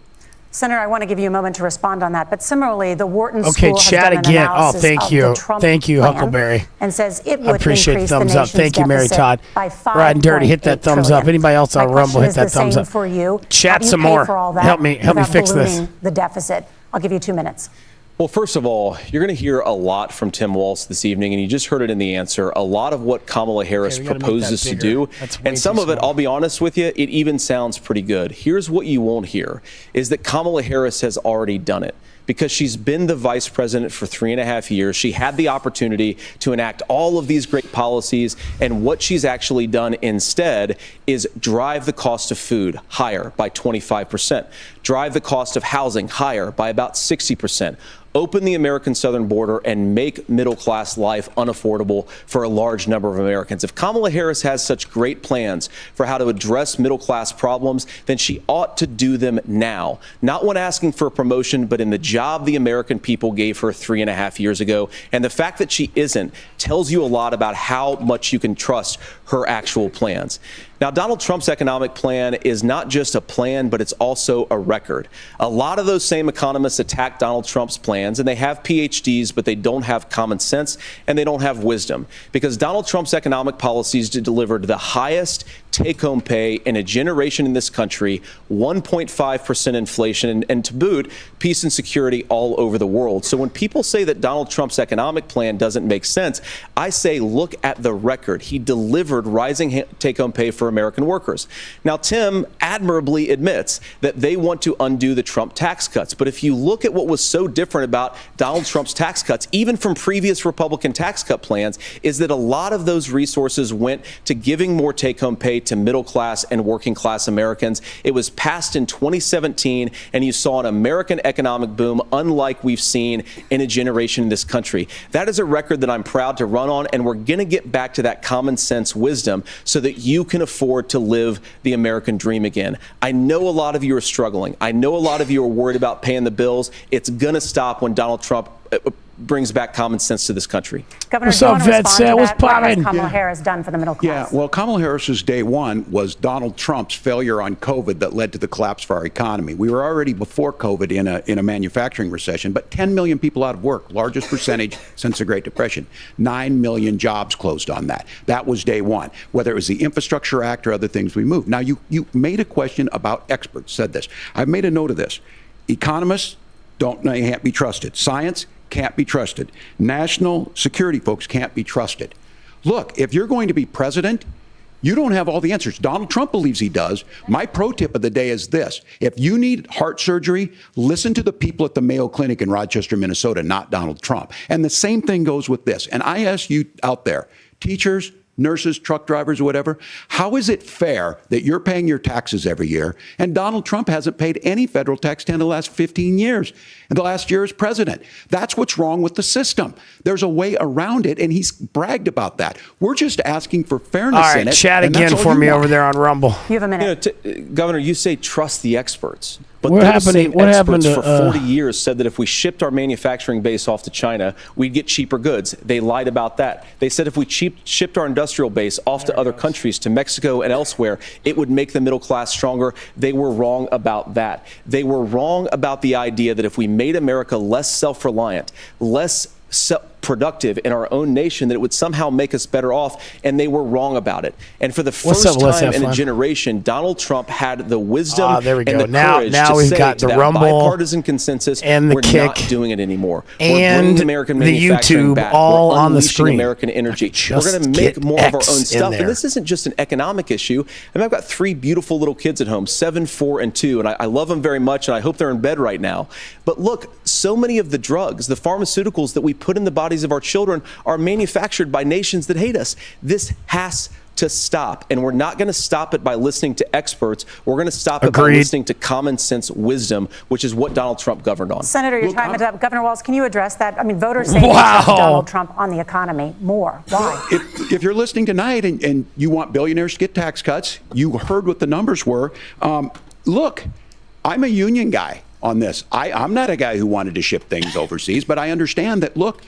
Senator, I want to give you a moment to respond on that. But similarly, the Wharton School has chat done an again. analysis thank you. of the Trump Thank you, plan Huckleberry. And says it would appreciate increase thumbs the up. nation's Thank you, Mary Todd. By Riding dirty, hit that thumbs up. Anybody else on Rumble, hit that thumbs up. For you. Chat some more. Help me fix this. The deficit. I'll give you 2 minutes. Well, first of all, you're going to hear a lot from Tim Walz this evening, and you just heard it in the answer. A lot of what Kamala Harris proposes to do, and some of it, I'll be honest with you, it even sounds pretty good. Here's what you won't hear, is that Kamala Harris has already done it. Because she's been the vice president for 3.5 years. She had the opportunity to enact all of these great policies. And what she's actually done instead is drive the cost of food higher by 25%, drive the cost of housing higher by about 60%. Open the American southern border and make middle-class life unaffordable for a large number of Americans. If Kamala Harris has such great plans for how to address middle-class problems, then she ought to do them now. Not when asking for a promotion, but in the job the American people gave her 3.5 years ago. And the fact that she isn't tells you a lot about how much you can trust her actual plans. Now, Donald Trump's economic plan is not just a plan, but it's also a record. A lot of those same economists attack Donald Trump's plans, and they have PhDs, but they don't have common sense and they don't have wisdom, because Donald Trump's economic policies delivered the highest take-home pay in a generation in this country, 1.5% inflation, and to boot, peace and security all over the world. So when people say that Donald Trump's economic plan doesn't make sense, I say look at the record. He delivered rising take-home pay for American workers. Now, Tim admirably admits that they want to undo the Trump tax cuts. But if you look at what was so different about Donald Trump's tax cuts, even from previous Republican tax cut plans, is that a lot of those resources went to giving more take-home pay to middle class and working class Americans. It was passed in 2017, and you saw an American economic boom unlike we've seen in a generation in this country. That is a record that I'm proud to run on, and we're going to get back to that common sense wisdom so that you can afford to live the American dream again. I know a lot of you are struggling. I know a lot of you are worried about paying the bills. It's going to stop when Donald Trump brings back common sense to this country. Governor, what's up, Vet? What's what poppin'? has Kamala Harris done for the middle class? Yeah, well, Kamala Harris's day one was Donald Trump's failure on COVID that led to the collapse of our economy. We were already before COVID in a manufacturing recession, but 10 million people out of work, largest percentage since the Great Depression. 9 million jobs closed on that. That was day one. Whether it was the Infrastructure Act or other things we moved. Now, you made a question about experts, said this. I've made a note of this. Economists can't be trusted. Science can't be trusted. National security folks can't be trusted. Look, if you're going to be president, you don't have all the answers. Donald Trump believes he does. My pro tip of the day is this. If you need heart surgery, listen to the people at the Mayo Clinic in Rochester, Minnesota, not Donald Trump. And the same thing goes with this. And I ask you out there, teachers, nurses, truck drivers, or whatever, how is it fair that you're paying your taxes every year and Donald Trump hasn't paid any federal tax in the last 15 years, and the last year as president? That's what's wrong with the system. There's a way around it, and he's bragged about that. We're just asking for fairness all right, in it. Chat again for me over there on Rumble. You have a minute. Governor, you say trust the experts. But What those happened same to- what experts happened to, for 40 years said that if we shipped our manufacturing base off to China, we'd get cheaper goods. They lied about that. They said if we shipped our industrial base off to other countries, to Mexico and elsewhere, it would make the middle class stronger. They were wrong about that. They were wrong about the idea that if we made America less self-reliant, less productive in our own nation, that it would somehow make us better off, and they were wrong about it. And for the first time in a generation, Donald Trump had the wisdom there we and go. the courage Now to we've say got to the that Rumble bipartisan consensus, and the we're kick not doing it anymore. and we're bringing American the manufacturing YouTube back. all we're on the unleashing screen. American energy. We're going to Just make more of our X own in stuff. there. And this isn't just an economic issue. I mean, I've got 3 beautiful little kids at home, 7, 4, and 2, and I love them very much, and I hope they're in bed right now. But look, so many of the drugs, the pharmaceuticals that we put in the bodies of our children are manufactured by nations that hate us. This has to stop, and we're not going to stop it by listening to experts. We're going to stop it by listening to common sense wisdom, which is what Donald Trump governed on. Senator, your time is up. Governor Walz, can you address that? I mean, voters say they trust Donald Trump on the economy more. Why? If you're listening tonight and you want billionaires to get tax cuts, you heard what the numbers were. Look, I'm a union guy on this. I'm not a guy who wanted to ship things overseas, but I understand that, look,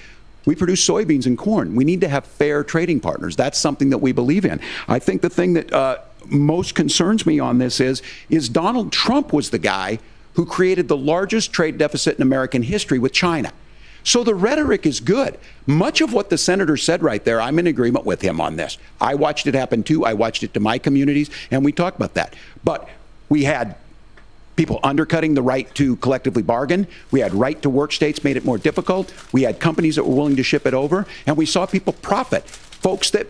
we produce soybeans and corn. We need to have fair trading partners. That's something that we believe in. I think the thing that most concerns me on this is Donald Trump was the guy who created the largest trade deficit in American history with China. So the rhetoric is good. Much of what the senator said right there, I'm in agreement with him on this. I watched it happen too. I watched it to my communities, and we talked about that. But we had people undercutting the right to collectively bargain. We had right to work states made it more difficult. We had companies that were willing to ship it over, and we saw people profit. Folks that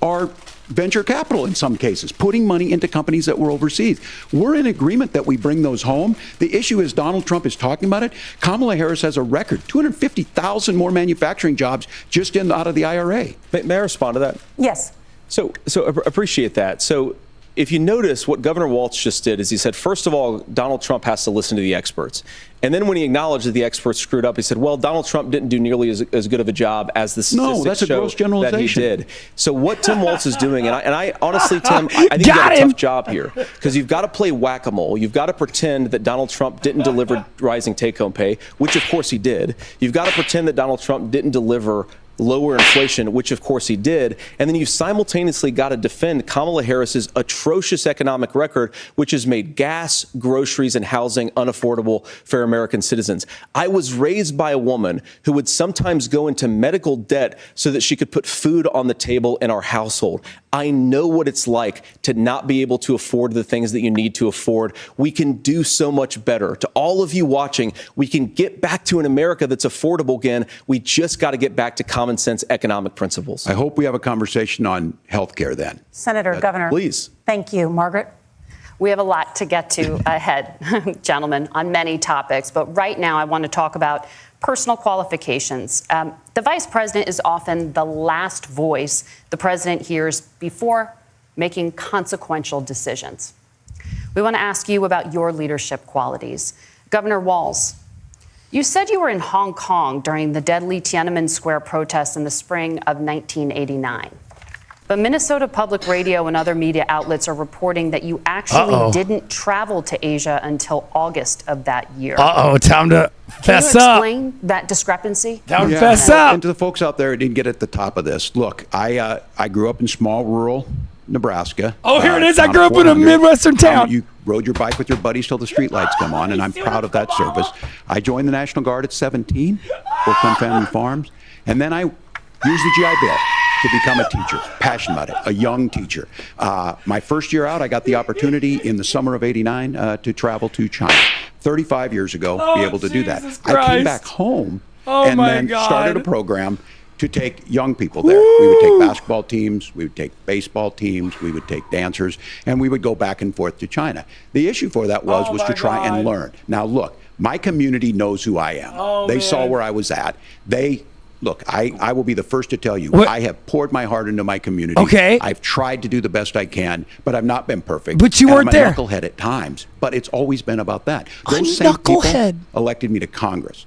are venture capital in some cases, putting money into companies that were overseas. We're in agreement that we bring those home. The issue is Donald Trump is talking about it. Kamala Harris has a record, 250,000 more manufacturing jobs just out of the IRA. May I respond to that? Yes. So appreciate that. So if you notice, what Governor Walz just did is he said, first of all, Donald Trump has to listen to the experts. And then when he acknowledged that the experts screwed up, he said, well, Donald Trump didn't do nearly as good of a job as the statistics show that he did. So what Tim Walz is doing, and I honestly, Tim, I think you've got a tough job here, because you've got to play whack-a-mole. You've got to pretend that Donald Trump didn't deliver rising take-home pay, which of course he did. You've got to pretend that Donald Trump didn't deliver lower inflation, which of course he did. And then you've simultaneously got to defend Kamala Harris's atrocious economic record, which has made gas, groceries, and housing unaffordable for American citizens. I was raised by a woman who would sometimes go into medical debt so that she could put food on the table in our household. I know what it's like to not be able to afford the things that you need to afford. We can do so much better. To all of you watching, we can get back to an America that's affordable again. We just got to get back to common sense economic principles. I hope we have a conversation on health care then. Senator, Governor. Please. Thank you. Margaret? We have a lot to get to ahead, gentlemen, on many topics. But right now, I want to talk about personal qualifications. The vice president is often the last voice the president hears before making consequential decisions. We want to ask you about your leadership qualities. Governor Walz, you said you were in Hong Kong during the deadly Tiananmen Square protests in the spring of 1989. But Minnesota Public Radio and other media outlets are reporting that you actually didn't travel to Asia until August of that year. Time to fess up. Can you explain that discrepancy? Time to fess up. And to the folks out there who didn't get at the top of this, look, I grew up in small rural Nebraska. Here it is. I grew up in a Midwestern town. You rode your bike with your buddies till the streetlights come on, and I'm proud of that service. I joined the National Guard at 17, worked on family farms, and then I used the GI Bill to become a teacher, passionate about it, a young teacher. My first year out, I got the opportunity in the summer of '89 to travel to China. 35 years ago, be able to do that. I came back home and then started a program to take young people there. We would take basketball teams, we would take baseball teams, we would take dancers, and we would go back and forth to China. The issue for that was to try and learn. Now look, my community knows who I am. They saw where I was at. Look, I will be the first to tell you, I have poured my heart into my community. Okay. I've tried to do the best I can, but I've not been perfect. But you weren't there. I'm a knucklehead at times, but it's always been about that. Those same people elected me to Congress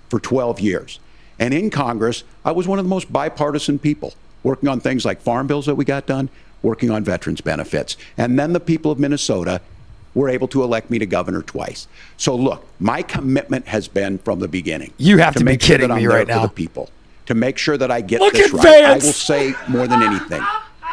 for 12 years. And in Congress, I was one of the most bipartisan people, working on things like farm bills that we got done, working on veterans benefits. And then the people of Minnesota were able to elect me to governor twice. So look, my commitment has been from the beginning. You have to be kidding me right now. For the people, to make sure that I get Look this at right. Vance. I will say more than anything.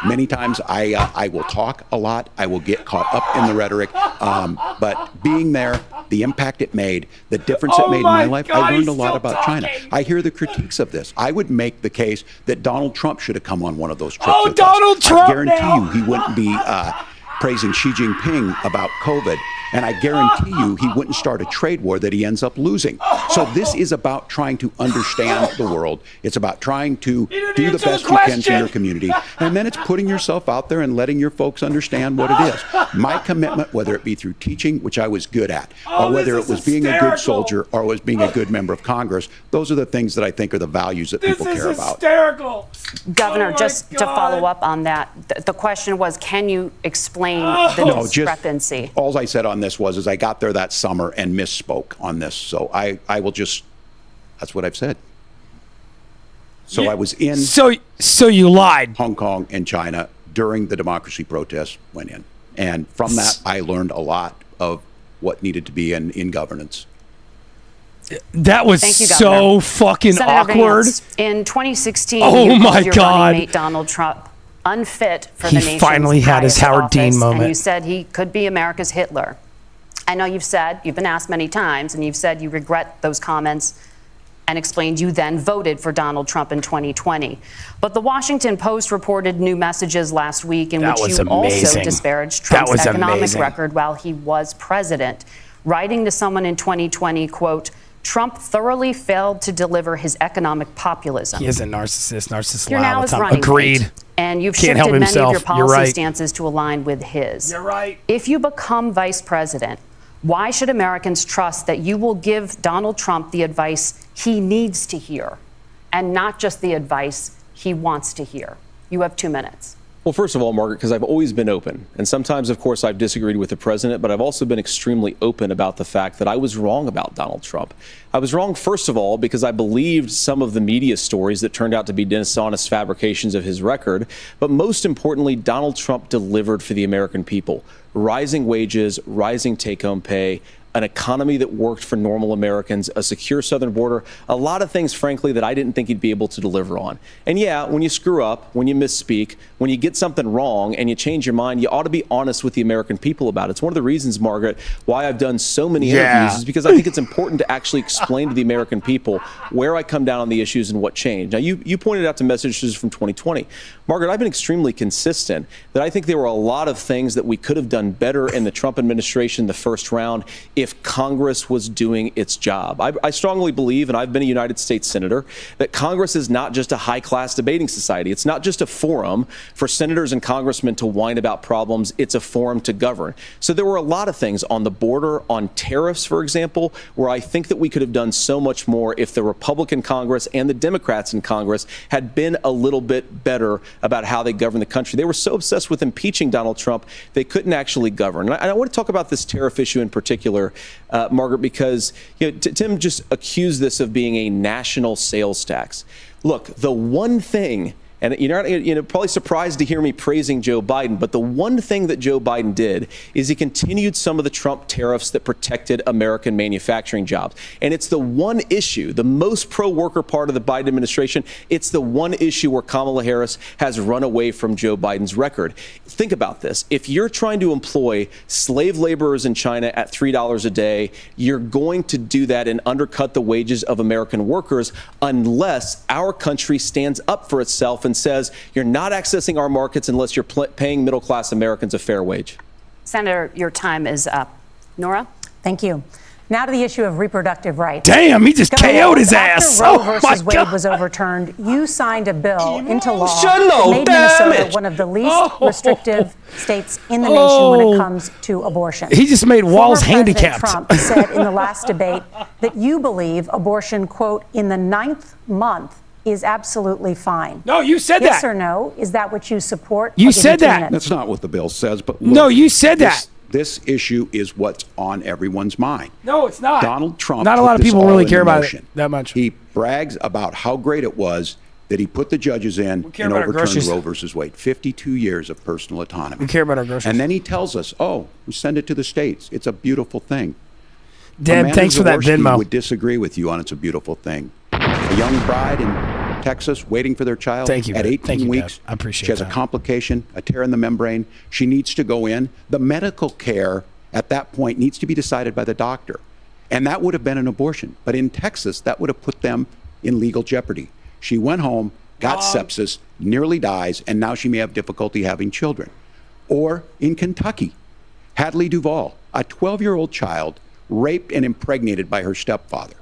Many times I will talk a lot. I will get caught up in the rhetoric. But being there, the impact it made, the difference it made in my life, I learned a lot about China. I hear the critiques of this. I would make the case that Donald Trump should have come on one of those trips with Donald us. Trump I guarantee you he wouldn't be praising Xi Jinping about COVID. And I guarantee you he wouldn't start a trade war that he ends up losing. So this is about trying to understand the world. It's about trying to do the best you can for your community. And then it's putting yourself out there and letting your folks understand what it is. My commitment, whether it be through teaching, which I was good at, or whether it was being a good soldier or was being a good member of Congress, those are the things that I think are the values that people care about. Hysterical. Governor, just to follow up on that, the question was, can you explain the discrepancy? All I said on this was I got there that summer and misspoke on this. So I will just, that's what I've said. So I was in. So you lied. Hong Kong and China during the democracy protests went in. And from that, I learned a lot of what needed to be in governance. That was so fucking Senator awkward. Vance, in 2016, oh my your God. running mate Donald Trump unfit for the nation's He finally had his Howard Dean moment. And you said he could be America's Hitler. I know you've been asked many times, and you've said you regret those comments and explained you then voted for Donald Trump in 2020. But the Washington Post reported new messages last week in which you also disparaged Trump's economic record while he was president, writing to someone in 2020, quote, Trump thoroughly failed to deliver his economic populism. He is a narcissist. You're now his running mate, and you've shifted many of your policy stances to align with his. You're right. If you become vice president, why should Americans trust that you will give Donald Trump the advice he needs to hear and not just the advice he wants to hear? You have 2 minutes. Well, first of all, Margaret, because I've always been open. And sometimes, of course, I've disagreed with the president, but I've also been extremely open about the fact that I was wrong about Donald Trump. I was wrong, first of all, because I believed some of the media stories that turned out to be dishonest fabrications of his record. But most importantly, Donald Trump delivered for the American people. Rising wages, rising take-home pay, an economy that worked for normal Americans, a secure southern border, a lot of things, frankly, that I didn't think he'd be able to deliver on. And yeah, when you screw up, when you misspeak, when you get something wrong and you change your mind, you ought to be honest with the American people about it. It's one of the reasons, Margaret, why I've done so many interviews is because I think it's important to actually explain to the American people where I come down on the issues and what changed. Now, you pointed out to messages from 2020. Margaret, I've been extremely consistent that I think there were a lot of things that we could have done better in the Trump administration the first round if Congress was doing its job. I strongly believe, and I've been a United States Senator, that Congress is not just a high-class debating society. It's not just a forum for senators and congressmen to whine about problems. It's a forum to govern. So there were a lot of things on the border, on tariffs, for example, where I think that we could have done so much more if the Republican Congress and the Democrats in Congress had been a little bit better about how they govern the country. They were so obsessed with impeaching Donald Trump, they couldn't actually govern. And I want to talk about this tariff issue in particular, Margaret, because Tim just accused this of being a national sales tax. Look, the one thing, and you're probably surprised to hear me praising Joe Biden, but the one thing that Joe Biden did is he continued some of the Trump tariffs that protected American manufacturing jobs. And it's the one issue, the most pro-worker part of the Biden administration, it's the one issue where Kamala Harris has run away from Joe Biden's record. Think about this. If you're trying to employ slave laborers in China at $3 a day, you're going to do that and undercut the wages of American workers unless our country stands up for itself and says you're not accessing our markets unless you're paying middle-class Americans a fair wage. Senator, your time is up. Nora? Thank you. Now to the issue of reproductive rights. Damn, he just KO'd his ass. After Roe versus Wade was overturned, you signed a bill into law that made Minnesota one of the least restrictive states in the nation when it comes to abortion. He just made Walls handicapped. Trump said in the last debate that you believe abortion, quote, in the 9th month is absolutely fine. No, you said yes that. Yes or no? Is that what you support? You said that. That's not what the bill says. But look, no, you said that. This issue is what's on everyone's mind. No, it's not. Donald Trump. Not a lot of people really care about it that much. He brags about how great it was that he put the judges in and overturned Roe versus Wade. 52 years of personal autonomy. We care about our groceries. And then he tells us, oh, we send it to the states. It's a beautiful thing. Dad, thanks for that Venmo. Would disagree with you on it's a beautiful thing. A young bride in Texas waiting for their child at 18 weeks. I appreciate She has a complication, a tear in the membrane. She needs to go in. The medical care at that point needs to be decided by the doctor. And that would have been an abortion. But in Texas, that would have put them in legal jeopardy. She went home, got sepsis, nearly dies, and now she may have difficulty having children. Or in Kentucky, Hadley Duvall, a 12-year-old child raped and impregnated by her stepfather.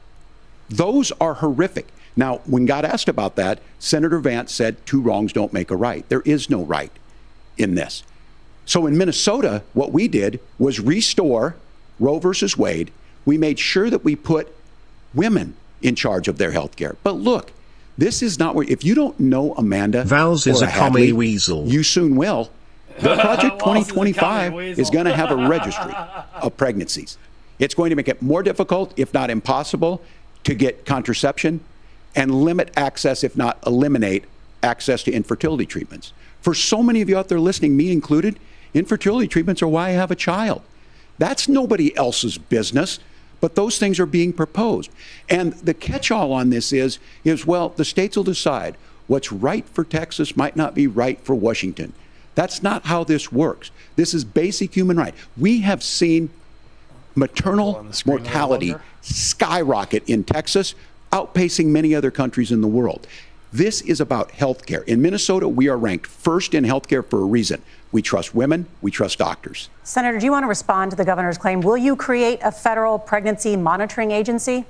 Those are horrific. Now, when God asked about that, Senator Vance said 2 wrongs don't make a right. There is no right in this. So in Minnesota, what we did was restore Roe versus Wade. We made sure that we put women in charge of their health care. But look, this is not where, if you don't know Amanda Val's is a commie weasel. You soon will. The Project 2025 is going to have a registry of pregnancies. It's going to make it more difficult, if not impossible, to get contraception and limit access, if not eliminate access to infertility treatments. For so many of you out there listening, me included, infertility treatments are why I have a child. That's nobody else's business, but those things are being proposed. And the catch-all on this is, well, the states will decide what's right for Texas might not be right for Washington. That's not how this works. This is basic human right. We have seen maternal mortality skyrocket in Texas, outpacing many other countries in the world. This is about health care. In Minnesota, we are ranked first in health care for a reason. We trust women, we trust doctors. Senator, do you want to respond to the governor's claim? Will you create a federal pregnancy monitoring agency?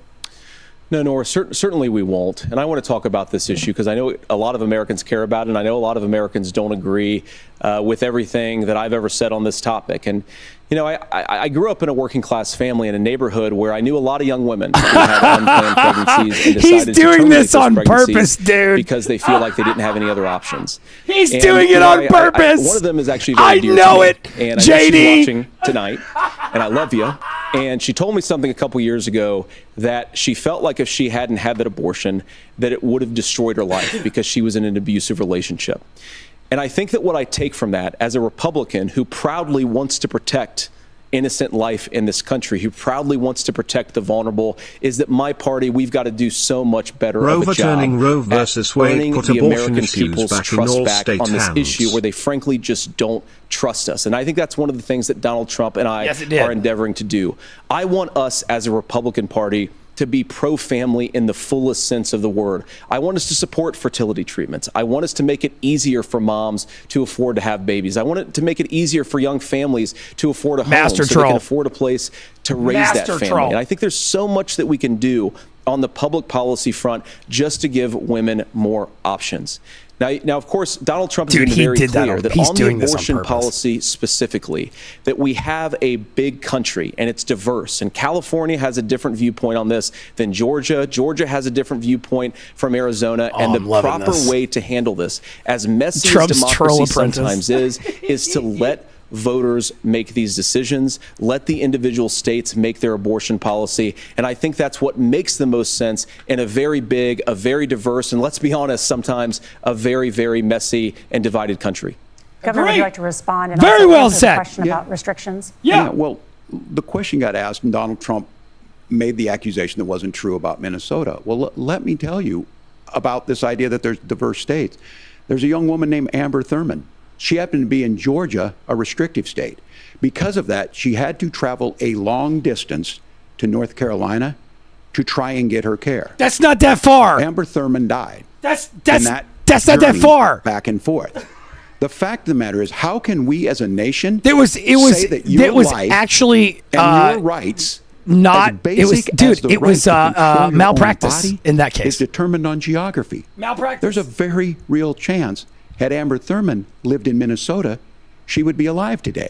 No, Nora, certainly we won't. And I want to talk about this issue because I know a lot of Americans care about it, and I know a lot of Americans don't agree with everything that I've ever said on this topic. And, you know, I grew up in a working class family in a neighborhood where I knew a lot of young women who had unplanned pregnancies and decided He's doing to this on purpose, dude. Because they feel like they didn't have any other options. He's doing it on purpose. One of them is actually very dear know to me. it, And I JD. know she's watching tonight, and I love you. And she told me something a couple years ago that she felt like if she hadn't had that abortion, that it would have destroyed her life because she was in an abusive relationship. And I think that what I take from that as a Republican who proudly wants to protect innocent life in this country, who proudly wants to protect the vulnerable, is that my party, we've got to do so much better of a job overturning Roe versus Wade put the abortion American issues people's back in trust all back state on this hands. issue where they frankly just don't trust us. And I think that's one of the things that Donald Trump and I are endeavoring to do. I want us as a Republican Party to be pro-family in the fullest sense of the word. I want us to support fertility treatments. I want us to make it easier for moms to afford to have babies. I want it to make it easier for young families to afford a home so they can afford a place to raise that family. And I think there's so much that we can do on the public policy front just to give women more options. Now, of course, Donald Trump has been very clear that on the abortion policy specifically, that we have a big country and it's diverse. And California has a different viewpoint on this than Georgia. Georgia has a different viewpoint from Arizona. And the proper way to handle this, as messy as democracy sometimes is to let voters make these decisions, let the individual states make their abortion policy. And I think that's what makes the most sense in a very big, a very diverse, and let's be honest, sometimes a very, very messy and divided country. Governor, would you like to respond? And Very also well answer said. the question about restrictions? Yeah, well, the question got asked, and Donald Trump made the accusation that wasn't true about Minnesota. Well, let me tell you about this idea that there's diverse states. There's a young woman named Amber Thurman. She happened to be in Georgia, a restrictive state. Because of that, she had to travel a long distance to North Carolina to try and get her care. That's not that far. Amber Thurman died. That's not that far. Back and forth. The fact of the matter is, how can we as a nation say that your life actually and your rights not it was malpractice in that case. Is determined on geography. Malpractice. There's a very real chance, had Amber Thurman lived in Minnesota, she would be alive today.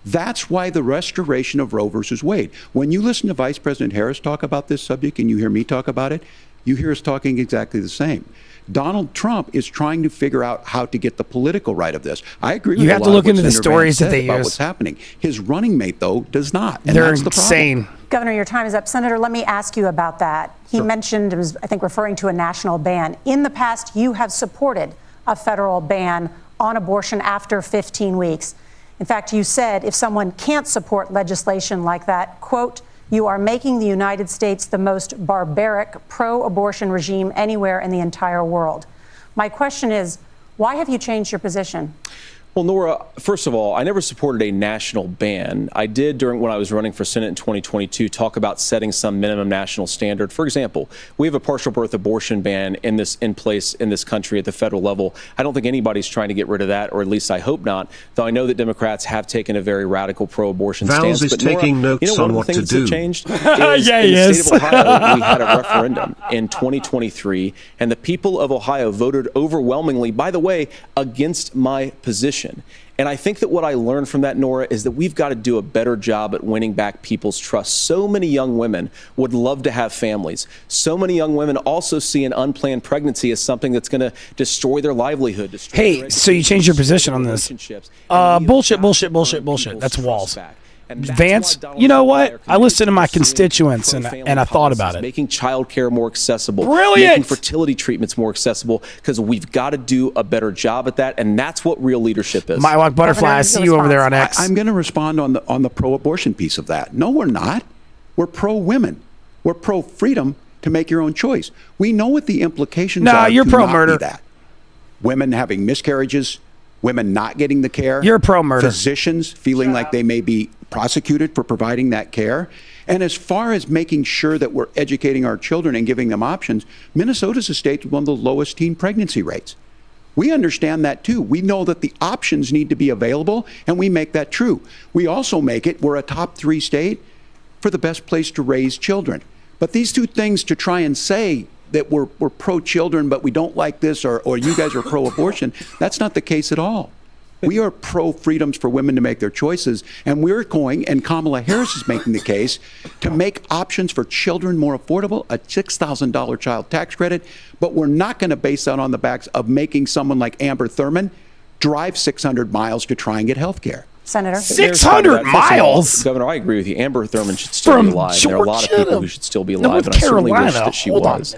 That's why the restoration of Roe versus Wade. When you listen to Vice President Harris talk about this subject and you hear me talk about it, you hear us talking exactly the same. Donald Trump is trying to figure out how to get the political right of this. I agree with you. You have to look into the stories that they use. What's happening. His running mate, though, does not. And they're that's the insane. problem. Governor, your time is up. Senator, let me ask you about that. He mentioned, it was, I think, referring to a national ban. In the past, you have supported a federal ban on abortion after 15 weeks. In fact, you said if someone can't support legislation like that, quote, you are making the United States the most barbaric pro-abortion regime anywhere in the entire world. My question is, why have you changed your position? Well, Nora, first of all, I never supported a national ban. I did when I was running for Senate in 2022 talk about setting some minimum national standard. For example, we have a partial birth abortion ban in place in this country at the federal level. I don't think anybody's trying to get rid of that, or at least I hope not, though I know that Democrats have taken a very radical pro-abortion stance. Is but taking Nora, notes on what to do. That changed is in the state of Ohio, we had a referendum in 2023, and the people of Ohio voted overwhelmingly, by the way, against my position. And I think that what I learned from that, Nora, is that we've got to do a better job at winning back people's trust. So many young women would love to have families. So many young women also see an unplanned pregnancy as something that's going to destroy their livelihood. Hey, so you changed your position on this. Bullshit. That's Walls. Vance, you know what? I listened to my constituents and I thought about it. Making childcare more accessible. Brilliant. Making fertility treatments more accessible, because we've got to do a better job at that, and that's what real leadership is. My Walk Butterfly, I see you over there on X. I'm going to respond on the pro-abortion piece of that. No, we're not. We're pro-women. We're pro-freedom to make your own choice. We know what the implications are. No, you're to pro-murder. not be that. Women having miscarriages, women not getting the care. You're pro-murder. Physicians feeling like they may be prosecuted for providing that care. And as far as making sure that we're educating our children and giving them options, Minnesota's a state with one of the lowest teen pregnancy rates. We understand that too. We know that the options need to be available, and we make that true. We also make it, we're a top 3 state for the best place to raise children. But these two things, to try and say that we're pro-children, but we don't like this, or you guys are pro-abortion, that's not the case at all. We are pro-freedoms for women to make their choices, and we're going, and Kamala Harris is making the case, to make options for children more affordable, a $6,000 child tax credit, but we're not going to base that on the backs of making someone like Amber Thurman drive 600 miles to try and get health care. Senator? 600 miles? Governor, I agree with you. Amber Thurman should still be alive. There are a lot of people who should still be alive, and I certainly wish that she was.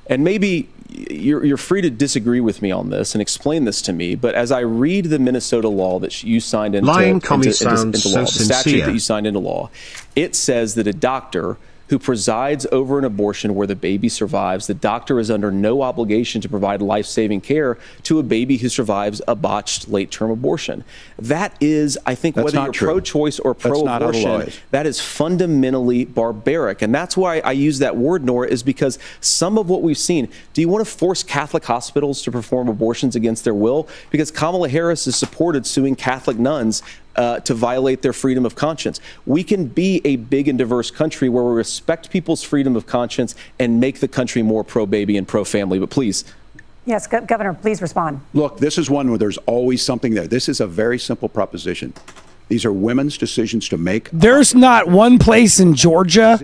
And maybe you're free to disagree with me on this and explain this to me, but as I read the Minnesota law that you signed into law, the statute that you signed into law, it says that a doctor who presides over an abortion where the baby survives, the doctor is under no obligation to provide life-saving care to a baby who survives a botched late-term abortion. That is, I think, whether you're pro-choice or pro-abortion, that is fundamentally barbaric. And that's why I use that word, Nora, is because some of what we've seen, do you want to force Catholic hospitals to perform abortions against their will? Because Kamala Harris has supported suing Catholic nuns to violate their freedom of conscience. We can be a big and diverse country where we respect people's freedom of conscience and make the country more pro-baby and pro-family. But please. Yes, Governor, please respond. Look, this is one where there's always something there. This is a very simple proposition. These are women's decisions to make. There's not one place in Georgia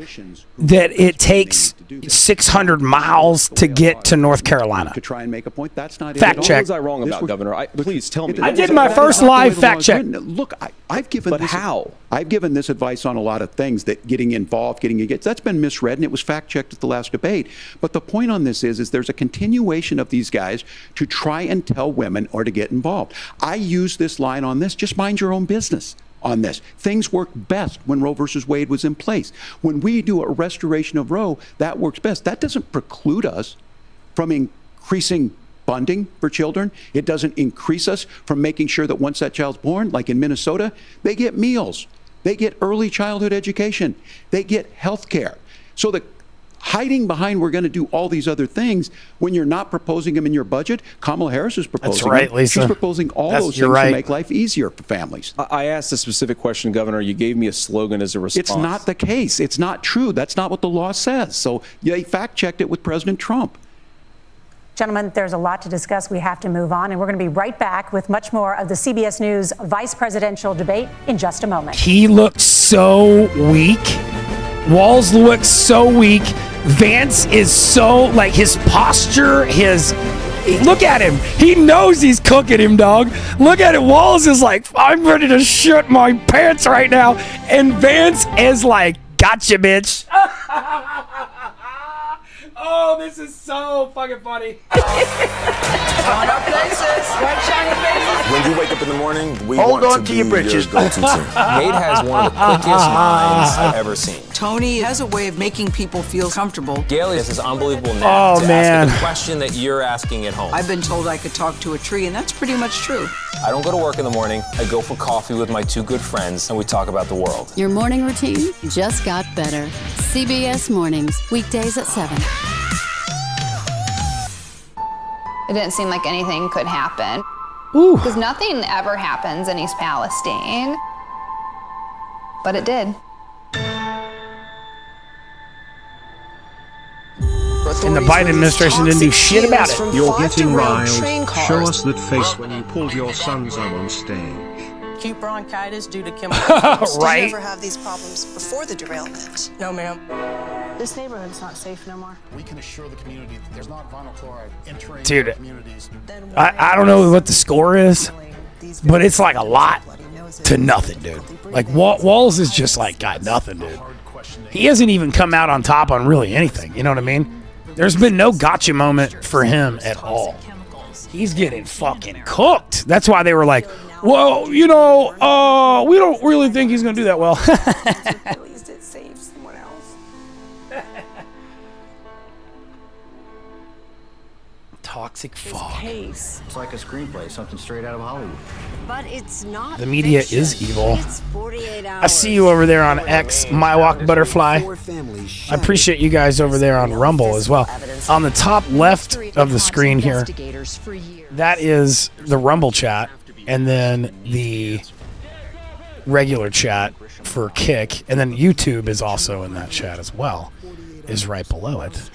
that it takes 600 miles to get to North Carolina. To try and make a point, that's not fact check. What was I wrong about, Governor? Please tell me. I did my first live fact check. Look, I've given. But how? I've given this advice on a lot of things that getting involved, that's been misread, and it was fact checked at the last debate. But the point on this is there's a continuation of these guys to try and tell women or to get involved. I use this line on this: just mind your own business. On this. Things worked best when Roe versus Wade was in place. When we do a restoration of Roe, that works best. That doesn't preclude us from increasing funding for children. It doesn't increase us from making sure that once that child's born, like in Minnesota, they get meals. They get early childhood education. They get health care. So the hiding behind we're going to do all these other things when you're not proposing them in your budget. Kamala Harris is proposing. That's right, Lisa. She's proposing all those things to make life easier for families. I asked a specific question, Governor. You gave me a slogan as a response. It's not the case. It's not true. That's not what the law says. So they fact-checked it with President Trump. Gentlemen, there's a lot to discuss. We have to move on, and we're going to be right back with much more of the CBS News vice presidential debate in just a moment. He looked so weak. Walz looks so weak. Vance is so, like, his posture, look at him. He knows he's cooking him, dog. Look at it. Walz is like, I'm ready to shit my pants right now. And Vance is like, gotcha, bitch. Oh, this is so fucking funny. On our places, right shiny faces. When you wake up in the morning, we Hold want on to to your be britches. your go-to team. Nate has one of the quickest minds I've ever seen. Tony has a way of making people feel comfortable. Gail has this unbelievable knack to ask the question that you're asking at home. I've been told I could talk to a tree, and that's pretty much true. I don't go to work in the morning. I go for coffee with my two good friends, and we talk about the world. Your morning routine just got better. CBS Mornings, weekdays at 7. It didn't seem like anything could happen. Because nothing ever happens in East Palestine. But it did. And the Biden administration didn't do shit about it. You're getting riled. Show us that face when you pulled your son's arm on stage. Acute bronchitis due to chemicals. Right. Did you ever have these problems before the derailment? No, ma'am. This neighborhood's not safe no more. We can assure the community that there's not vinyl chloride entering Dude, communities. I don't know what the score is, but it's like a lot to nothing, dude. Like, Walz is just like got nothing, dude. He hasn't even come out on top on really anything. You know what I mean? There's been no gotcha moment for him at all. He's getting fucking cooked. That's why they were like, well, you know, we don't really think he's going to do that well. At least it saves someone else. Toxic fog. It's like a screenplay, something straight out of Hollywood. But it's not The media fiction. is evil. It's 48 hours. I see you over there on X, My Walk Butterfly. I appreciate you guys over there on Rumble as well. On the top left of the screen here, that is the Rumble chat, and then the regular chat for Kick, and then YouTube is also in that chat as well, is right below it.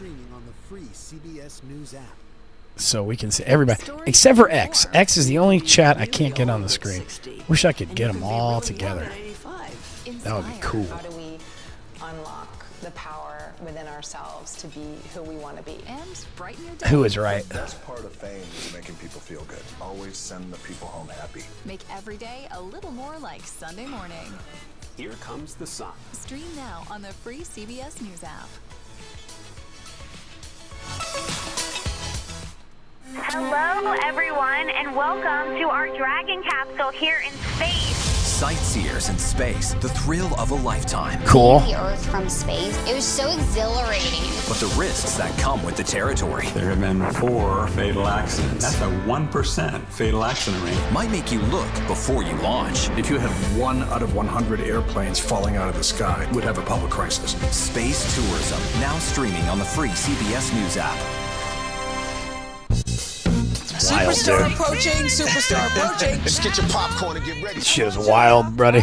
So we can see everybody, except for X. X is the only chat I can't get on the screen. Wish I could get them all together. That would be cool. How do we unlock the power within ourselves to be who we want to be? And brighten your day. Who is right? The best part of fame is making people feel good. Always send the people home happy. Make every day a little more like Sunday morning. Here comes the sun. Stream now on the free CBS News app. Hello, everyone, and welcome to our Dragon capsule here in space. Sightseers in space, the thrill of a lifetime. Cool. The Earth from space, it was so exhilarating. But the risks that come with the territory. There have been 4 fatal accidents. That's a 1% fatal accident rate. Might make you look before you launch. If you had 1 out of 100 airplanes falling out of the sky, we'd have a public crisis. Space tourism, now streaming on the free CBS News app. Wild, Superstar dude. approaching, superstar approaching. Let's get your popcorn and get ready. This shit is wild, buddy.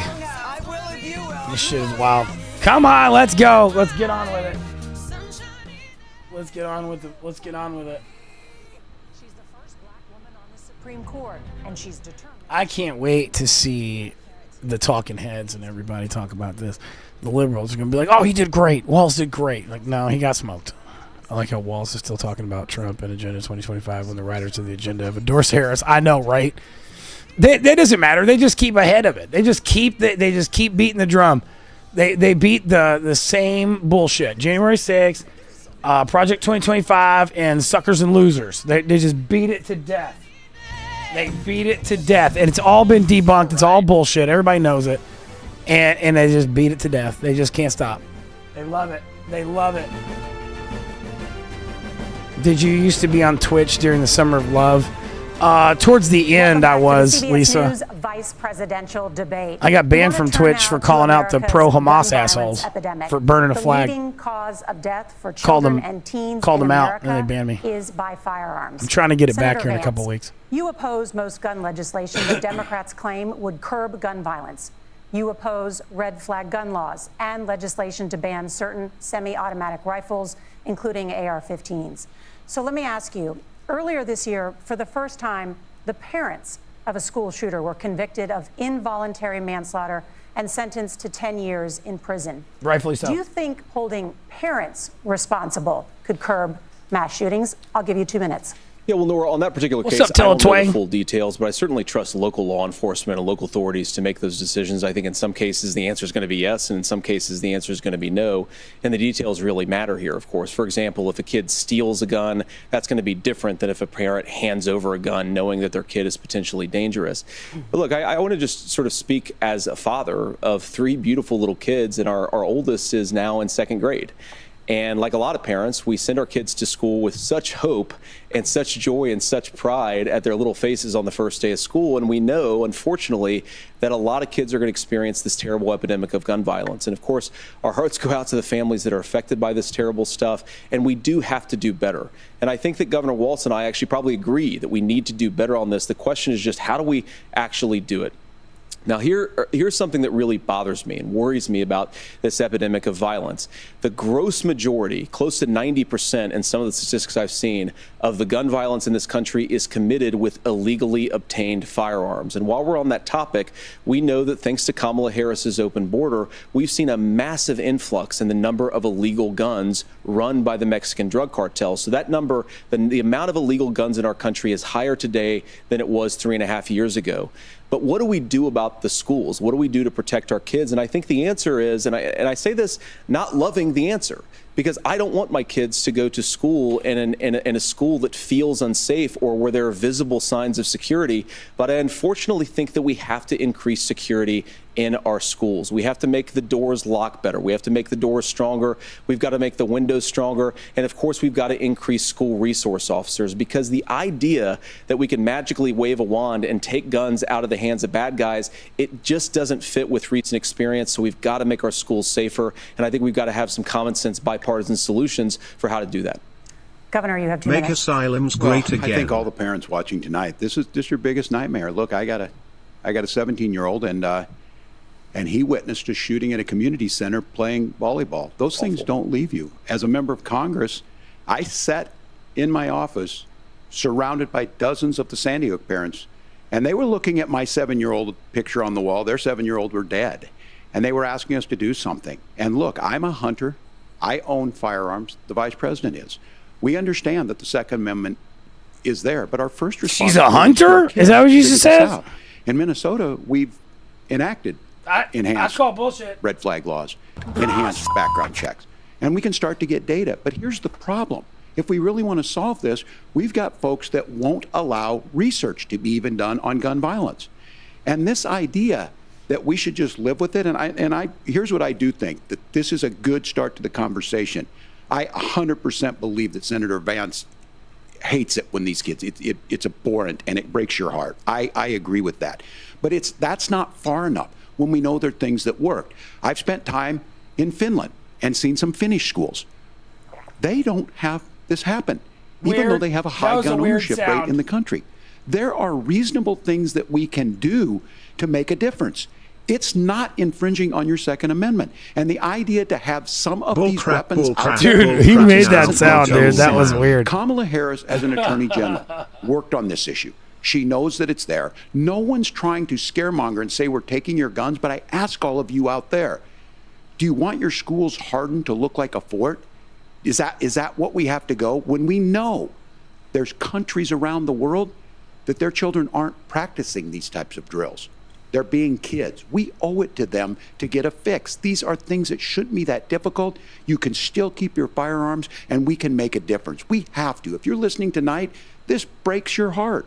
This shit is wild. Come on, let's go. Let's get on with it. Let's get on with it. Let's get on with it. She's the first black woman on the Supreme Court, and she's determined. I can't wait to see the talking heads and everybody talk about this. The liberals are going to be like, oh, he did great. Walz did great. Like, no, he got smoked. I like how Walz is still talking about Trump and Agenda 2025 when the writers of the agenda have endorsed Harris. I know, right? That doesn't matter. They just keep ahead of it. They just keep beating the drum. They beat the same bullshit. January 6th, Project 2025, and suckers and losers. They just beat it to death. They beat it to death, and it's all been debunked. It's all bullshit. Everybody knows it, and they just beat it to death. They just can't stop. They love it. They love it. Did you used to be on Twitch during the Summer of Love? Towards the end, I was, CBS Lisa. News vice presidential debate. I got banned from Twitch for calling out the America's pro-Hamas gun assholes violence epidemic. for burning a flag. The leading cause of death for Called children them- and teens called in them out, America and they banned me. is by firearms. I'm trying to get it back Senator here in a couple Vance, weeks. You oppose most gun legislation that Democrats claim would curb gun violence. You oppose red flag gun laws and legislation to ban certain semi-automatic rifles, including AR-15s. So let me ask you, earlier this year, for the first time, the parents of a school shooter were convicted of involuntary manslaughter and sentenced to 10 years in prison. Rightfully so. Do you think holding parents responsible could curb mass shootings? I'll give you 2 minutes. Yeah, well, Nora, on that particular What's case, up, I don't know Twang? the full details, but I certainly trust local law enforcement and local authorities to make those decisions. I think in some cases the answer is going to be yes, and in some cases the answer is going to be no. And the details really matter here, of course. For example, if a kid steals a gun, that's going to be different than if a parent hands over a gun knowing that their kid is potentially dangerous. But look, I want to just sort of speak as a father of 3 beautiful little kids, and our oldest is now in 2nd grade. And like a lot of parents, we send our kids to school with such hope and such joy and such pride at their little faces on the first day of school. And we know, unfortunately, that a lot of kids are going to experience this terrible epidemic of gun violence. And of course, our hearts go out to the families that are affected by this terrible stuff. And we do have to do better. And I think that Governor Walz and I actually probably agree that we need to do better on this. The question is just, how do we actually do it? Now, here's something that really bothers me and worries me about this epidemic of violence. The gross majority, close to 90% in some of the statistics I've seen, of the gun violence in this country is committed with illegally obtained firearms. And while we're on that topic, we know that thanks to Kamala Harris's open border, we've seen a massive influx in the number of illegal guns run by the Mexican drug cartels. So that number, the amount of illegal guns in our country is higher today than it was 3.5 years ago. But what do we do about the schools? What do we do to protect our kids? And I think the answer is, and I say this not loving the answer, because I don't want my kids to go to school in a school that feels unsafe or where there are visible signs of security. But I unfortunately think that we have to increase security in our schools. We have to make the doors lock better. We have to make the doors stronger. We've got to make the windows stronger. And of course, we've got to increase school resource officers, because the idea that we can magically wave a wand and take guns out of the hands of bad guys, it just doesn't fit with recent experience. So we've got to make our schools safer. And I think we've got to have some common sense bipartisan solutions for how to do that. Governor, you have 2 minutes. Make asylums great again. I think all the parents watching tonight, this is just your biggest nightmare. Look, I got a 17-year-old, and he witnessed a shooting at a community center playing volleyball. Those things don't leave you. As a member of Congress, I sat in my office surrounded by dozens of the Sandy Hook parents, and they were looking at my 7-year-old picture on the wall. Their 7-year-old were dead, and they were asking us to do something. And look, I'm a hunter. I own firearms. The vice president is. We understand that the Second Amendment is there, but our first response— She's a hunter? Is that what you just said? In Minnesota, we've enacted enhanced call bullshit. red flag laws, enhanced background checks, and we can start to get data. But here's the problem. if we really want to solve this, we've got folks that won't allow research to be even done on gun violence. And this idea that we should just live with it, here's what I do think, that this is a good start to the conversation. I 100% believe that Senator Vance hates it when these kids, it's abhorrent and it breaks your heart. I agree with that. But that's not far enough when we know there are things that work. I've spent time in Finland and seen some Finnish schools. They don't have this happen, even though they have a high gun ownership rate in the country. There are reasonable things that we can do to make a difference. It's not infringing on your Second Amendment. And the idea to have some of these weapons out there. Dude, he made that sound, dude. That was weird. Kamala Harris, as an attorney general, worked on this issue. She knows that it's there. No one's trying to scaremonger and say we're taking your guns, but I ask all of you out there, do you want your schools hardened to look like a fort? Is that what we have to go? When we know there's countries around the world that their children aren't practicing these types of drills. They're being kids. We owe it to them to get a fix. These are things that shouldn't be that difficult. You can still keep your firearms, and we can make a difference. We have to. If you're listening tonight, this breaks your heart.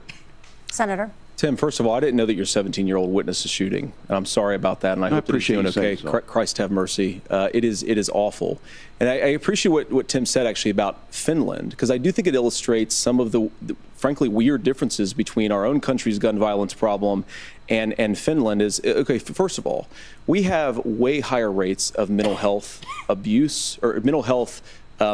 Senator. Tim, first of all, I didn't know that your 17-year-old witnessed a shooting. And I'm sorry about that, and I hope that he's doing okay. Christ have mercy. It is awful. And I appreciate what Tim said, actually, about Finland, because I do think it illustrates some of the frankly, weird differences between our own country's gun violence problem and Finland. Okay, first of all, we have way higher rates of mental health abuse, or mental health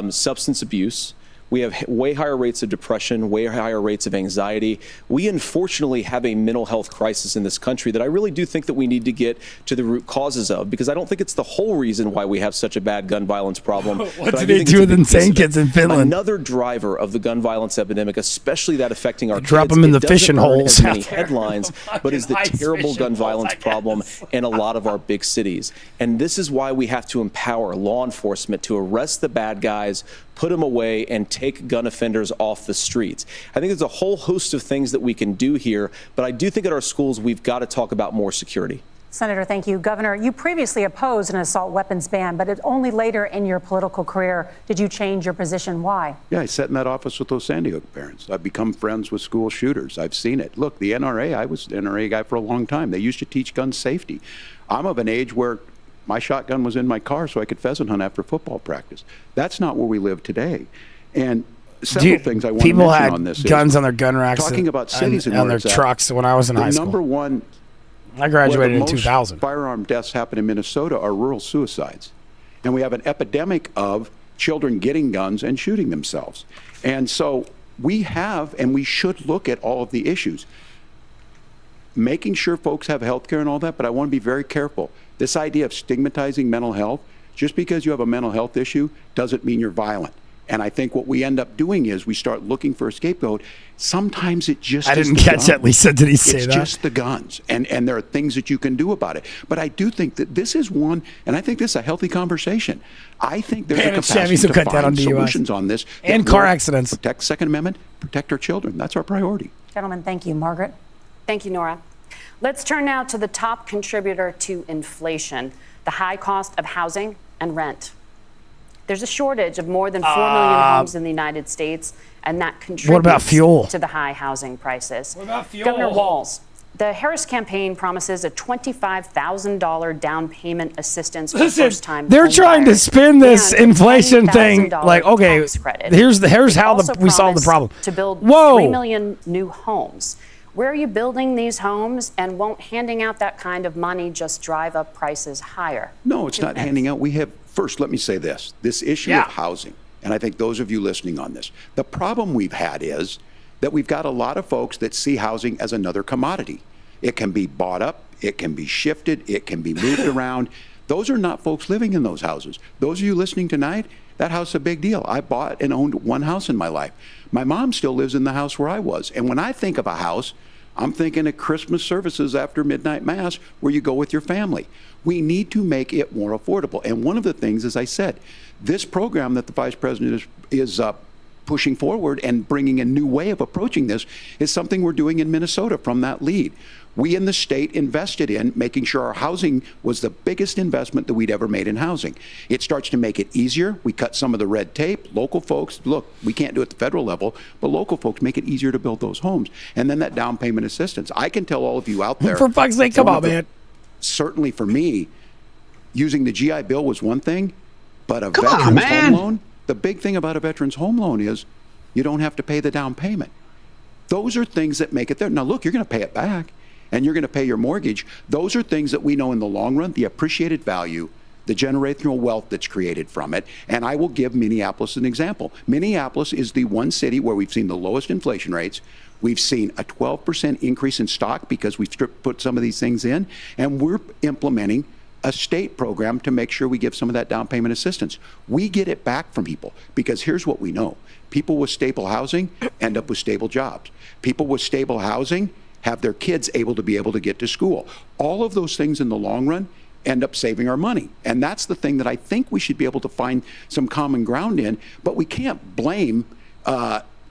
substance abuse. We have way higher rates of depression, way higher rates of anxiety. We unfortunately have a mental health crisis in this country that I really do think that we need to get to the root causes of, because I don't think it's the whole reason why we have such a bad gun violence problem. What do they do with insane kids in Finland? Another driver of the gun violence epidemic, especially that affecting our drop kids, them in the fishing holes. As many headlines, but is the terrible gun violence problem in a lot of our big cities. And this is why we have to empower law enforcement to arrest the bad guys, put them away, and take gun offenders off the streets. I think there's a whole host of things that we can do here, but I do think at our schools we've got to talk about more security. Senator, thank you. Governor, you previously opposed an assault weapons ban, but it's only later in your political career did you change your position. Why? Yeah, I sat in that office with those Sandy Hook parents. I've become friends with school shooters. I've seen it. Look, the NRA, I was an NRA guy for a long time. They used to teach gun safety. I'm of an age where my shotgun was in my car so I could pheasant hunt after football practice. That's not where we live today. And several things I want to mention on this. People had guns on their gun racks talking about cities and on their trucks when I was in high school. Number one, I graduated in 2000. Firearm deaths happen in Minnesota are rural suicides. And we have an epidemic of children getting guns and shooting themselves. And so we have, and we should look at all of the issues. Making sure folks have health care and all that, but I want to be very careful. This idea of stigmatizing mental health, just because you have a mental health issue doesn't mean you're violent. And I think what we end up doing is we start looking for a scapegoat. Sometimes it just I didn't catch that, Lisa. Did he say that? It's just the guns. And there are things that you can do about it. But I do think that this is one, and I think this is a healthy conversation. I think there's a capacity to find solutions on this. And car accidents. Protect Second Amendment, protect our children. That's our priority. Gentlemen, thank you. Margaret? Thank you, Nora. Let's turn now to the top contributor to inflation, the high cost of housing and rent. There's a shortage of more than 4 million homes in the United States, and that contributes to the high housing prices. What about fuel? Governor Walz, the Harris campaign promises a $25,000 down payment assistance for first-time they're trying to spin this inflation thing like, okay, here's how we solve the problem. To build 3 million new homes. Where are you building these homes, and won't handing out that kind of money just drive up prices higher? No, it's not handing out. We have, first, let me say this issue of housing, and I think those of you listening on this, the problem we've had is that we've got a lot of folks that see housing as another commodity. It can be bought up, it can be shifted, it can be moved around. Those are not folks living in those houses. Those of you listening tonight, that house is a big deal. I bought and owned one house in my life. My mom still lives in the house where I was. And when I think of a house, I'm thinking of Christmas services after midnight mass where you go with your family. We need to make it more affordable. And one of the things, as I said, this program that the vice president is pushing forward and bringing a new way of approaching this is something we're doing in Minnesota from that lead. We in the state invested in making sure our housing was the biggest investment that we'd ever made in housing. It starts to make it easier. We cut some of the red tape. Local folks, look, we can't do it at the federal level, but local folks make it easier to build those homes. And then that down payment assistance. I can tell all of you out there. For fuck's sake, come on, man. Certainly for me, using the GI Bill was one thing, but a veteran's home loan, the big thing about a veteran's home loan is you don't have to pay the down payment. Those are things that make it there. Now, look, you're going to pay it back, and you're going to pay your mortgage. Those are things that we know in the long run, the appreciated value, the generational wealth that's created from it. And I will give Minneapolis an example. Minneapolis is the one city where we've seen the lowest inflation rates. We've seen a 12% increase in stock because we've put some of these things in, and we're implementing a state program to make sure we give some of that down payment assistance. We get it back from people because here's what we know. People with stable housing end up with stable jobs. People with stable housing have their kids able to get to school. All of those things in the long run end up saving our money. And that's the thing that I think we should be able to find some common ground in, but we can't blame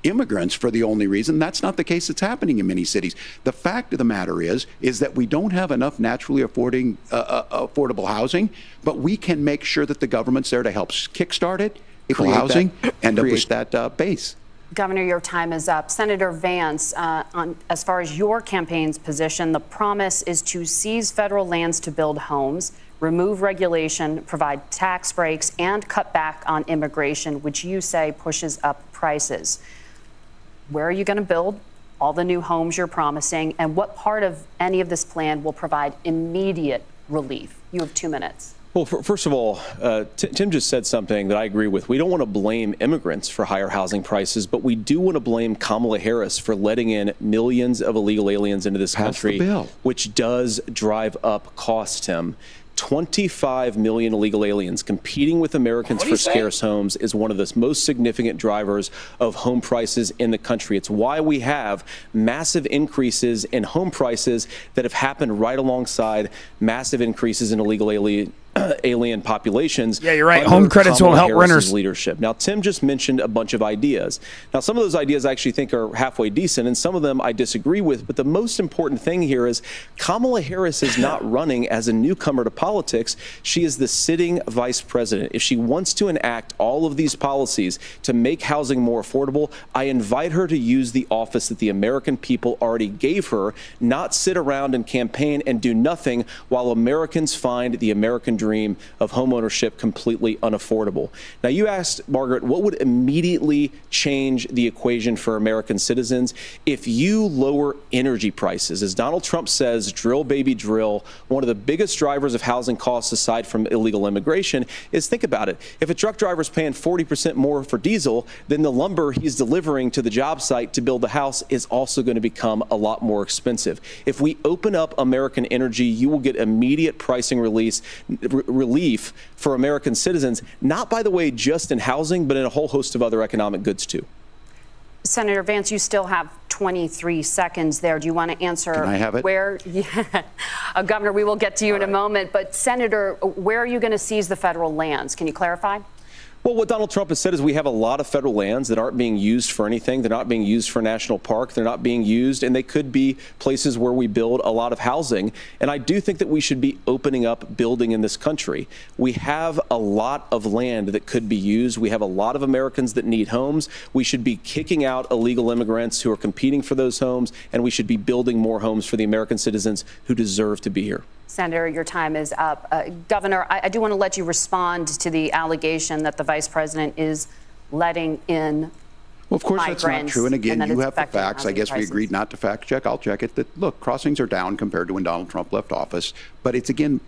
immigrants for the only reason. That's not the case that's happening in many cities. The fact of the matter is that we don't have enough naturally affordable housing, but we can make sure that the government's there to help kickstart it, create housing, end up with that base. Governor, your time is up. Senator Vance, as far as your campaign's position, the promise is to seize federal lands to build homes, remove regulation, provide tax breaks, and cut back on immigration, which you say pushes up prices. Where are you going to build all the new homes you're promising, and what part of any of this plan will provide immediate relief? You have 2 minutes. Well, first of all, Tim just said something that I agree with. We don't want to blame immigrants for higher housing prices, but we do want to blame Kamala Harris for letting in millions of illegal aliens into this country, which does drive up costs, Tim. 25 million illegal aliens competing with Americans for scarce homes is one of the most significant drivers of home prices in the country. It's why we have massive increases in home prices that have happened right alongside massive increases in illegal alien populations. Yeah, you're right. Home credits won't help renters. Leadership. Now, Tim just mentioned a bunch of ideas. Now, some of those ideas I actually think are halfway decent, and some of them I disagree with. But the most important thing here is Kamala Harris is not running as a newcomer to politics. She is the sitting vice president. If she wants to enact all of these policies to make housing more affordable, I invite her to use the office that the American people already gave her, not sit around and campaign and do nothing while Americans find the American dream of homeownership completely unaffordable. Now, you asked, Margaret, what would immediately change the equation for American citizens? If you lower energy prices, as Donald Trump says, drill, baby, drill, one of the biggest drivers of housing costs aside from illegal immigration is, think about it, if a truck driver is paying 40% more for diesel, then the lumber he's delivering to the job site to build the house is also going to become a lot more expensive. If we open up American energy, you will get immediate pricing relief for American citizens, not, by the way, just in housing, but in a whole host of other economic goods, too. Senator Vance, you still have 23 seconds there. Do you want to answer? Can I have it? Where, Governor, we will get to you in a moment. But, Senator, where are you going to seize the federal lands? Can you clarify? Well, what Donald Trump has said is we have a lot of federal lands that aren't being used for anything. They're not being used for a national park. They're not being used, and they could be places where we build a lot of housing. And I do think that we should be opening up building in this country. We have a lot of land that could be used. We have a lot of Americans that need homes. We should be kicking out illegal immigrants who are competing for those homes, and we should be building more homes for the American citizens who deserve to be here. Senator, your time is up. Governor, I do want to let you respond to the allegation that the vice president is letting in Well, of course, that's not true. And again, you have the facts. I guess we agreed not to fact check. I'll check it. That, look, crossings are down compared to when Donald Trump left office. But it's, again,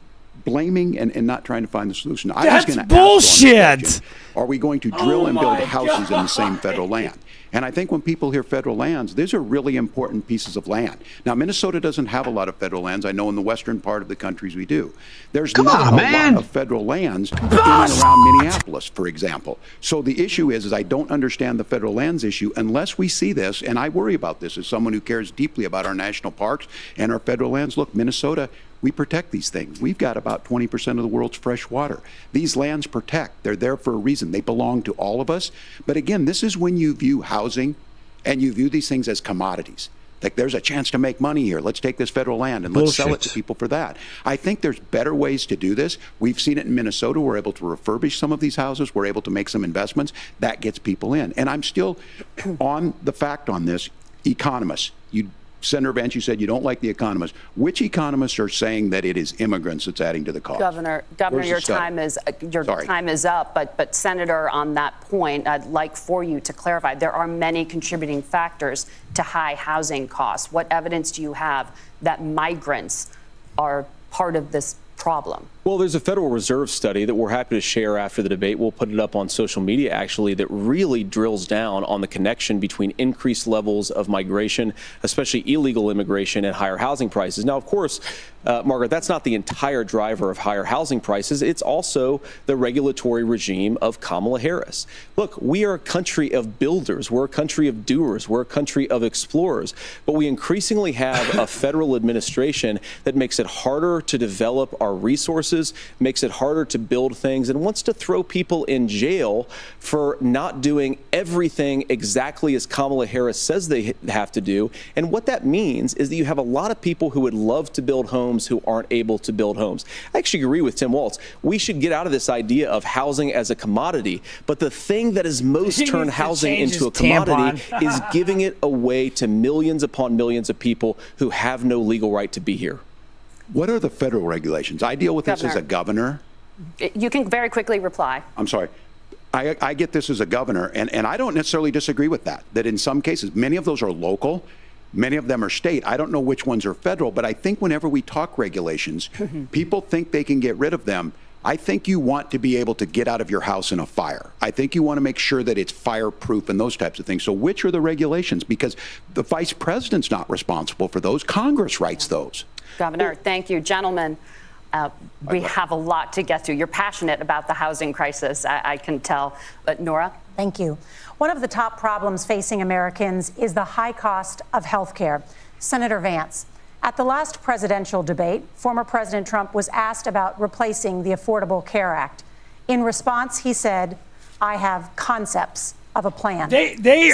blaming and not trying to find the solution. That's bullshit. Are we going to drill and build houses in the same federal land? And I think when people hear federal lands, these are really important pieces of land. Now, Minnesota doesn't have a lot of federal lands. I know in the western part of the countries we do. There's not a lot of federal lands in and around Minneapolis, for example. So the issue is I don't understand the federal lands issue unless we see this, and I worry about this as someone who cares deeply about our national parks and our federal lands. Look, Minnesota, we protect these things. We've got about 20% of the world's fresh water. These lands protect. They're there for a reason. They belong to all of us. But again, this is when you view housing and you view these things as commodities. Like, there's a chance to make money here. Let's take this federal land and let's sell it to people for that. I think there's better ways to do this. We've seen it in Minnesota. We're able to refurbish some of these houses. We're able to make some investments. That gets people in. And I'm still on the fact on this. Economists, Senator Vance, you said you don't like the economists. Which economists are saying that it is immigrants that's adding to the cost? Governor, your time is up. But Senator, on that point, I'd like for you to clarify. There are many contributing factors to high housing costs. What evidence do you have that migrants are part of this problem? Well, there's a Federal Reserve study that we're happy to share after the debate. We'll put it up on social media, actually, that really drills down on the connection between increased levels of migration, especially illegal immigration, and higher housing prices. Now, of course, Margaret, that's not the entire driver of higher housing prices. It's also the regulatory regime of Kamala Harris. Look, we are a country of builders. We're a country of doers. We're a country of explorers. But we increasingly have a federal administration that makes it harder to develop our resources, makes it harder to build things, and wants to throw people in jail for not doing everything exactly as Kamala Harris says they have to do. And what that means is that you have a lot of people who would love to build homes who aren't able to build homes. I actually agree with Tim Walz. We should get out of this idea of housing as a commodity. But the thing that has most turned housing into a commodity is giving it away to millions upon millions of people who have no legal right to be here. What are the federal regulations? I deal with this as a governor. You can very quickly reply. I'm sorry. I get this as a governor, and I don't necessarily disagree with that in some cases, many of those are local, many of them are state. I don't know which ones are federal, but I think whenever we talk regulations, people think they can get rid of them. I think you want to be able to get out of your house in a fire. I think you want to make sure that it's fireproof and those types of things. So which are the regulations? Because the vice president's not responsible for those. Congress writes those. Governor, thank you. Gentlemen, we have a lot to get to. You're passionate about the housing crisis, I can tell. But Nora? Thank you. One of the top problems facing Americans is the high cost of health care. Senator Vance, at the last presidential debate, former President Trump was asked about replacing the Affordable Care Act. In response, he said, "I have concepts of a plan." They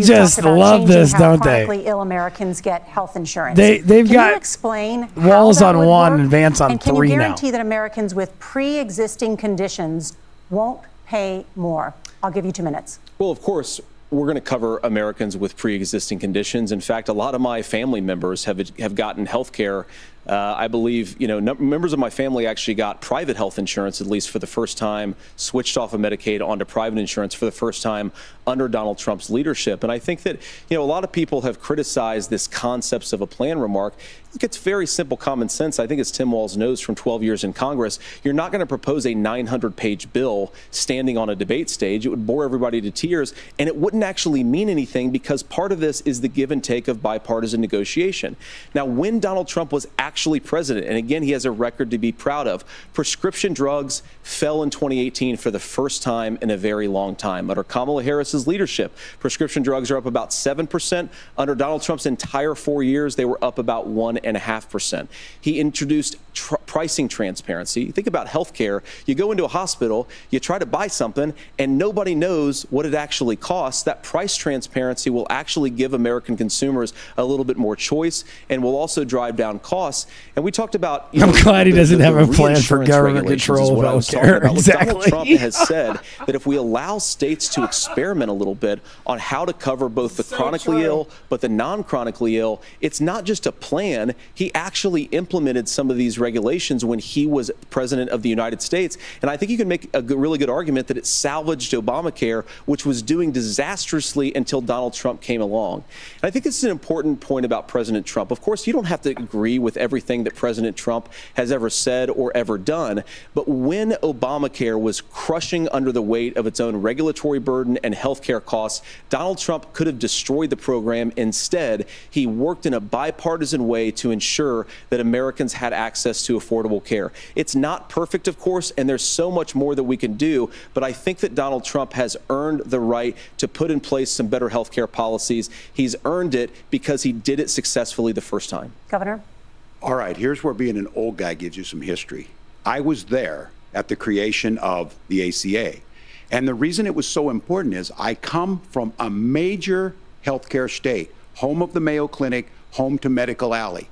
just love this, don't they? Chronically ill Americans get health insurance. They've can got you explain Walls how that on would one work? and Vance on and can three you now. guarantee that Americans with pre-existing conditions won't pay more? I'll give you 2 minutes. Well, of course, we're going to cover Americans with pre-existing conditions. In fact, a lot of my family members have gotten health care. I believe, members of my family actually got private health insurance, at least for the first time, switched off of Medicaid onto private insurance for the first time under Donald Trump's leadership. And I think that, a lot of people have criticized this concepts of a plan remark. Look, it's very simple common sense. I think as Tim Walz knows from 12 years in Congress, you're not going to propose a 900-page bill standing on a debate stage. It would bore everybody to tears, and it wouldn't actually mean anything because part of this is the give and take of bipartisan negotiation. Now, when Donald Trump was actually president, and again, he has a record to be proud of, prescription drugs fell in 2018 for the first time in a very long time. Under Kamala Harris's leadership, prescription drugs are up about 7%. Under Donald Trump's entire 4 years, they were up about 1.5%. He introduced pricing transparency. Think about healthcare. You go into a hospital, you try to buy something, and nobody knows what it actually costs. That price transparency will actually give American consumers a little bit more choice and will also drive down costs. And we talked about. I'm glad he doesn't have a plan for government control of healthcare. Exactly. Donald Trump has said that if we allow states to experiment a little bit on how to cover both the chronically ill but the non-chronically ill, it's not just a plan. He actually implemented some of these regulations when he was president of the United States. And I think you can make a really good argument that it salvaged Obamacare, which was doing disastrously until Donald Trump came along. And I think this is an important point about President Trump. Of course, you don't have to agree with everything that President Trump has ever said or ever done. But when Obamacare was crushing under the weight of its own regulatory burden and health care costs, Donald Trump could have destroyed the program. Instead, he worked in a bipartisan way to ensure that Americans had access to affordable care. It's not perfect, of course, and there's so much more that we can do. But I think that Donald Trump has earned the right to put in place some better health care policies. He's earned it because he did it successfully the first time. Governor? All right, here's where being an old guy gives you some history. I was there at the creation of the ACA. And the reason it was so important is I come from a major healthcare state, home of the Mayo Clinic, home to Medical Alley,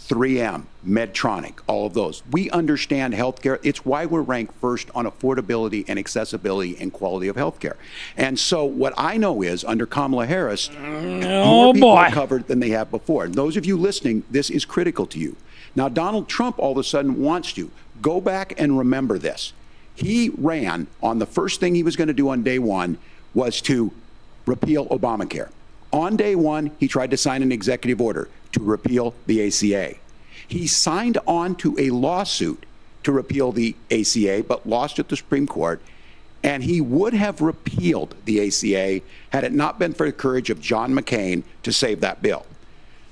3M, Medtronic, all of those. We understand healthcare. It's why we're ranked first on affordability and accessibility and quality of healthcare. And so what I know is under Kamala Harris, more people are covered than they have before. And those of you listening, this is critical to you. Now, Donald Trump all of a sudden wants to go back and remember this. He ran on the first thing he was going to do on day one was to repeal Obamacare. On day one, he tried to sign an executive order to repeal the ACA. He signed on to a lawsuit to repeal the ACA, but lost at the Supreme Court. And he would have repealed the ACA had it not been for the courage of John McCain to save that bill.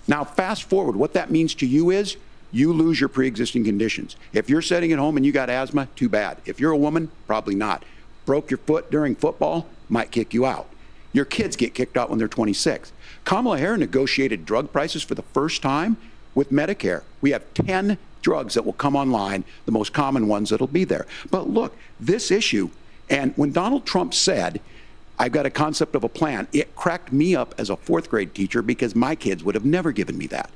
Now, fast forward, what that means to you is you lose your pre-existing conditions. If you're sitting at home and you got asthma, too bad. If you're a woman, probably not. Broke your foot during football, might kick you out. Your kids get kicked out when they're 26. Kamala Harris negotiated drug prices for the first time with Medicare. We have 10 drugs that will come online, the most common ones that'll be there. But look, this issue, and when Donald Trump said, I've got a concept of a plan, it cracked me up as a fourth grade teacher because my kids would have never given me that.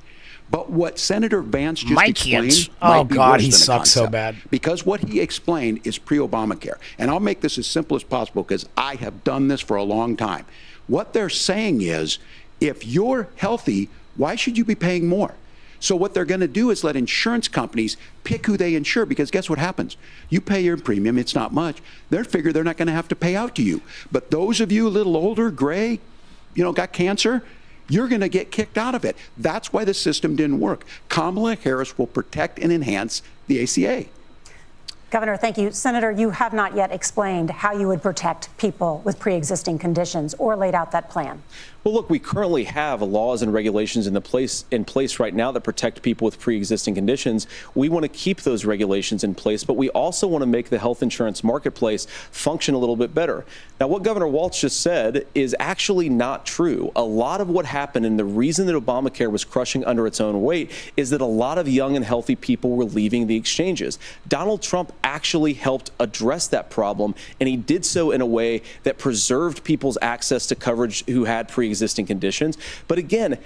But what Senator Vance just explained, oh God, he sucks so bad. Because what he explained is pre-Obamacare. And I'll make this as simple as possible because I have done this for a long time. What they're saying is, if you're healthy, why should you be paying more? So what they're going to do is let insurance companies pick who they insure, because guess what happens? You pay your premium, it's not much. They figure they're not going to have to pay out to you. But those of you a little older, gray, got cancer, you're going to get kicked out of it. That's why the system didn't work. Kamala Harris will protect and enhance the ACA. Governor, thank you. Senator, you have not yet explained how you would protect people with pre-existing conditions or laid out that plan. Well, look, we currently have laws and regulations in place right now that protect people with pre-existing conditions. We want to keep those regulations in place, but we also want to make the health insurance marketplace function a little bit better. Now, what Governor Walz just said is actually not true. A lot of what happened, and the reason that Obamacare was crushing under its own weight, is that a lot of young and healthy people were leaving the exchanges. Donald Trump actually helped address that problem, and he did so in a way that preserved people's access to coverage who had pre-existing conditions. But again,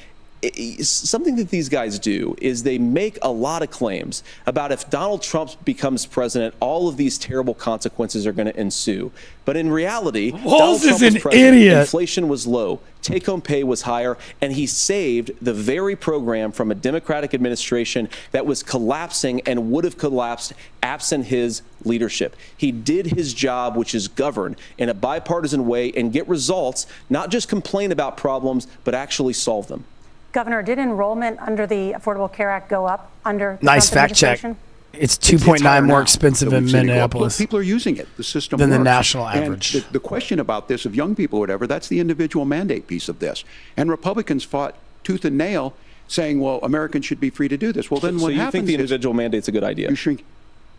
something that these guys do is they make a lot of claims about if Donald Trump becomes president, all of these terrible consequences are going to ensue. But in reality, Donald Trump was president, inflation was low, take-home pay was higher, and he saved the very program from a Democratic administration that was collapsing and would have collapsed absent his leadership. He did his job, which is govern in a bipartisan way and get results, not just complain about problems, but actually solve them. Governor, did enrollment under the Affordable Care Act go up under the Nice Trump fact check. administration? It's 2.9 more expensive in Minneapolis. People are using it. The system than works. the national average. And the question about this of young people or whatever, that's the individual mandate piece of this. And Republicans fought tooth and nail saying, well, Americans should be free to do this. Well, then what happens is... So you think the individual mandate's a good idea? You shrink.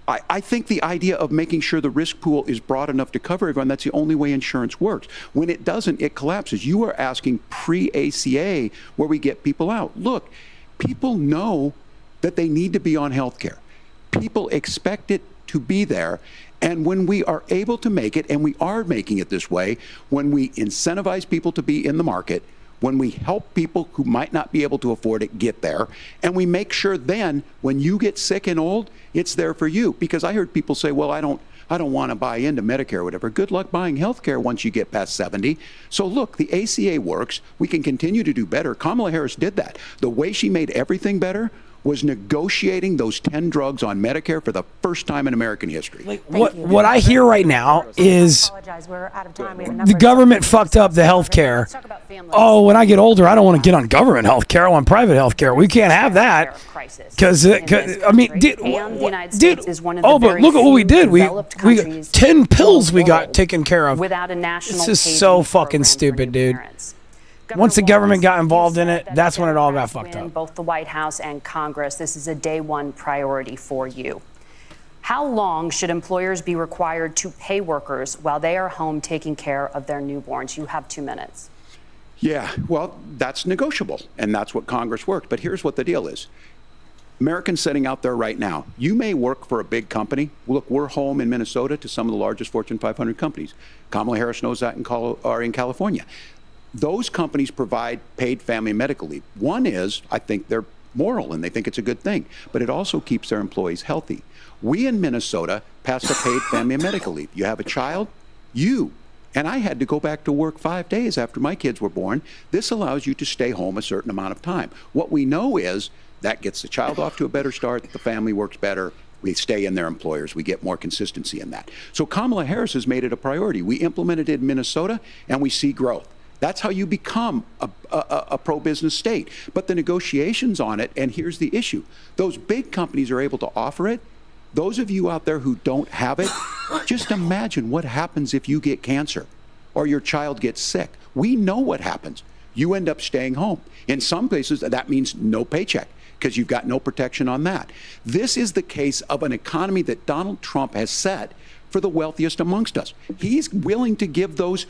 I think the idea of making sure the risk pool is broad enough to cover everyone, that's the only way insurance works. When it doesn't, it collapses. You are asking pre-ACA where we get people out. Look, people know that they need to be on health care. People expect it to be there. And when we are able to make it, and we are making it this way, when we incentivize people to be in the market, when we help people who might not be able to afford it get there, and we make sure then when you get sick and old, it's there for you. Because I heard people say, well, I don't want to buy into Medicare or whatever. Good luck buying health care once you get past 70. So look, the ACA works. We can continue to do better. Kamala Harris did that. The way she made everything better was negotiating those 10 drugs on Medicare for the first time in American history. What I hear right now is the government fucked up the health care. Oh, when I get older, I don't want to get on government health care. I want private health care. We can't have that. Because, I mean, but look at what we did. We 10 pills we got taken care of. Without a national this is so fucking stupid, dude. Once the government got involved in it, that's when it all got fucked up. Both the White House and Congress, this is a day one priority for you. How long should employers be required to pay workers while they are home taking care of their newborns? You have 2 minutes. Yeah, well, that's negotiable, and that's what Congress worked. But here's what the deal is. Americans sitting out there right now, you may work for a big company. Look, we're home in Minnesota to some of the largest Fortune 500 companies. Kamala Harris knows that in California. Those companies provide paid family and medical leave. One is, I think they're moral and they think it's a good thing, but it also keeps their employees healthy. We in Minnesota passed a paid family and medical leave. You have a child, and I had to go back to work 5 days after my kids were born. This allows you to stay home a certain amount of time. What we know is that gets the child off to a better start, the family works better, we stay in their employers, we get more consistency in that. So Kamala Harris has made it a priority. We implemented it in Minnesota and we see growth. That's how you become a pro-business state. But the negotiations on it, and here's the issue, those big companies are able to offer it. Those of you out there who don't have it, just imagine what happens if you get cancer or your child gets sick. We know what happens. You end up staying home. In some places, that means no paycheck because you've got no protection on that. This is the case of an economy that Donald Trump has set for the wealthiest amongst us. He's willing to give those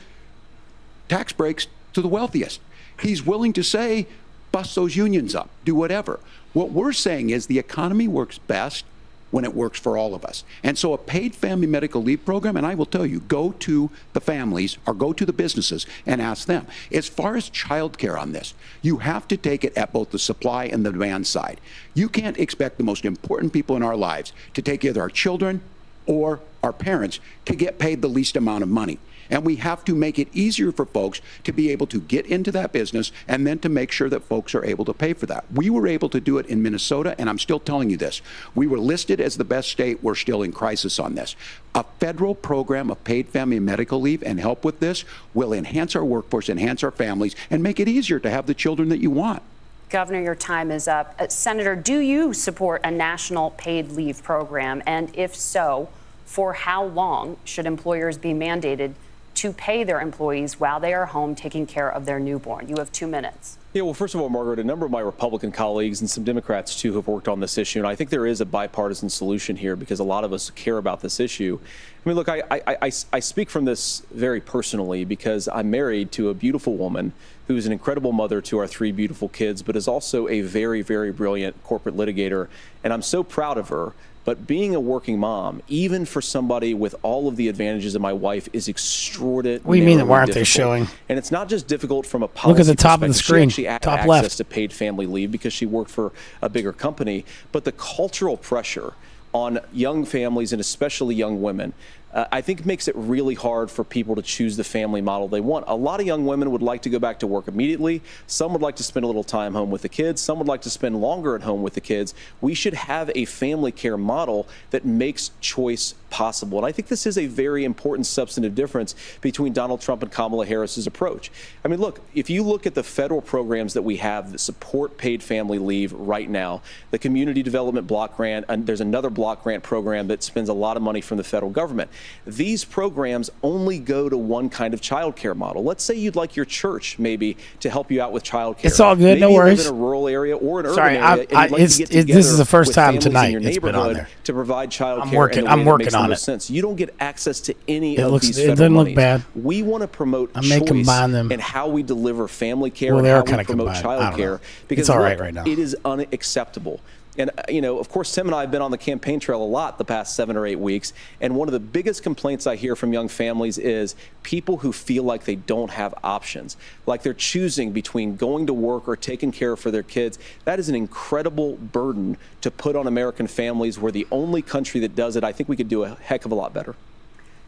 tax breaks to the wealthiest. He's willing to say, bust those unions up, do whatever. What we're saying is the economy works best when it works for all of us. And so a paid family medical leave program, and I will tell you, go to the families or go to the businesses and ask them. As far as childcare on this, you have to take it at both the supply and the demand side. You can't expect the most important people in our lives to take either our children or our parents to get paid the least amount of money. And we have to make it easier for folks to be able to get into that business and then to make sure that folks are able to pay for that. We were able to do it in Minnesota, and I'm still telling you this. We were listed as the best state. We're still in crisis on this. A federal program of paid family and medical leave and help with this will enhance our workforce, enhance our families, and make it easier to have the children that you want. Governor, your time is up. Senator, do you support a national paid leave program? And if so, for how long should employers be mandated to pay their employees while they are home taking care of their newborn? You have 2 minutes. Yeah, well, first of all, Margaret, a number of my Republican colleagues and some Democrats, too, have worked on this issue. And I think there is a bipartisan solution here because a lot of us care about this issue. I mean, look, I speak from this very personally because I'm married to a beautiful woman who is an incredible mother to our 3 beautiful kids, but is also a very, very brilliant corporate litigator. And I'm so proud of her. But being a working mom, even for somebody with all of the advantages of my wife, is extraordinarily What do you mean? Why aren't difficult. they showing? And it's not just difficult from a policy Look at the top of the perspective. screen, She actually top had left. access to paid family leave because she worked for a bigger company. But the cultural pressure on young families and especially young women, I think makes it really hard for people to choose the family model they want. A lot of young women would like to go back to work immediately. Some would like to spend a little time home with the kids. Some would like to spend longer at home with the kids. We should have a family care model that makes choice possible. And I think this is a very important substantive difference between Donald Trump and Kamala Harris's approach. I mean, look, if you look at the federal programs that we have that support paid family leave right now, the Community Development Block Grant, and there's another block grant program that spends a lot of money from the federal government. These programs only go to one kind of child care model. Let's say you'd like your church maybe to help you out with child care. It's all good, maybe no you worries. live in a rural area or an Sorry, urban area, and you'd like to get together this is the first with time families tonight in your it's been on neighborhood there. to provide child I'm care. working- in a I'm way that working makes the on most it. sense. You don't get access to any It of looks- these it federal doesn't look monies. bad. We want to promote I may choice combine them. and how we deliver family care Well, and they are how we kinda promote combined. I child don't care. know. Because It's all right look, right now. it is unacceptable. And, of course, Tim and I have been on the campaign trail a lot the past 7 or 8 weeks. And one of the biggest complaints I hear from young families is people who feel like they don't have options, like they're choosing between going to work or taking care for their kids. That is an incredible burden to put on American families. We're the only country that does it. I think we could do a heck of a lot better.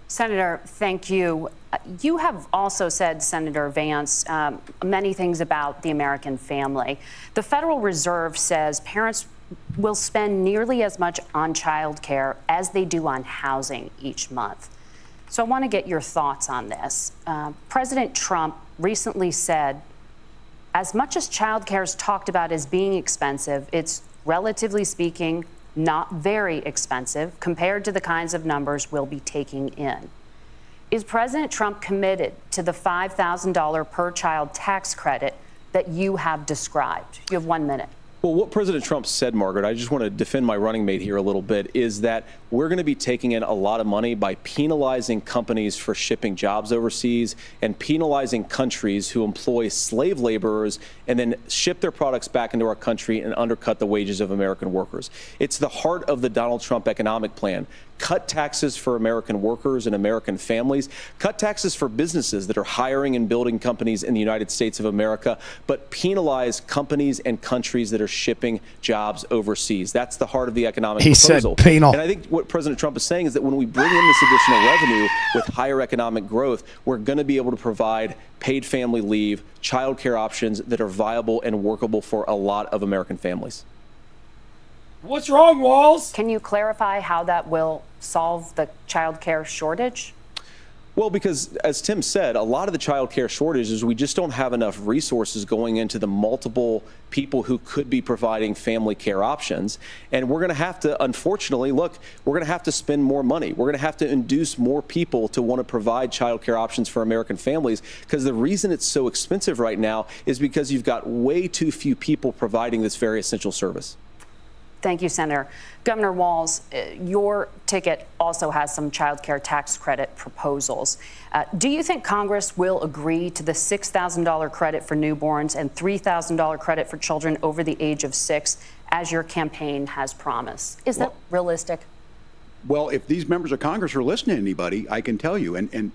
Senator, thank you. You have also said, Senator Vance, many things about the American family. The Federal Reserve says parents will spend nearly as much on child care as they do on housing each month. So I want to get your thoughts on this. President Trump recently said, as much as child care is talked about as being expensive, it's relatively speaking not very expensive compared to the kinds of numbers we'll be taking in. Is President Trump committed to the $5,000 per child tax credit that you have described? You have 1 minute. Well, what President Trump said, Margaret, I just want to defend my running mate here a little bit, is that we're going to be taking in a lot of money by penalizing companies for shipping jobs overseas and penalizing countries who employ slave laborers and then ship their products back into our country and undercut the wages of American workers. It's the heart of the Donald Trump economic plan. Cut taxes for American workers and American families. Cut taxes for businesses that are hiring and building companies in the United States of America, but penalize companies and countries that are shipping jobs overseas. That's the heart of the economic proposal. He said penal. And I think what President Trump is saying is that when we bring in this additional revenue with higher economic growth, we're going to be able to provide paid family leave, child care options that are viable and workable for a lot of American families. What's wrong, Walls? Can you clarify how that will solve the child care shortage? Well, because as Tim said, a lot of the child care shortage is we just don't have enough resources going into the multiple people who could be providing family care options. And we're going to have to, unfortunately, look, we're going to have to spend more money. We're going to have to induce more people to want to provide child care options for American families, because the reason it's so expensive right now is because you've got way too few people providing this very essential service. Thank you, Senator. Governor Walz, your ticket also has some child care tax credit proposals. Do you think Congress will agree to the $6,000 credit for newborns and $3,000 credit for children over the age of 6, as your campaign has promised? Is that realistic? Well, if these members of Congress are listening to anybody, I can tell you, and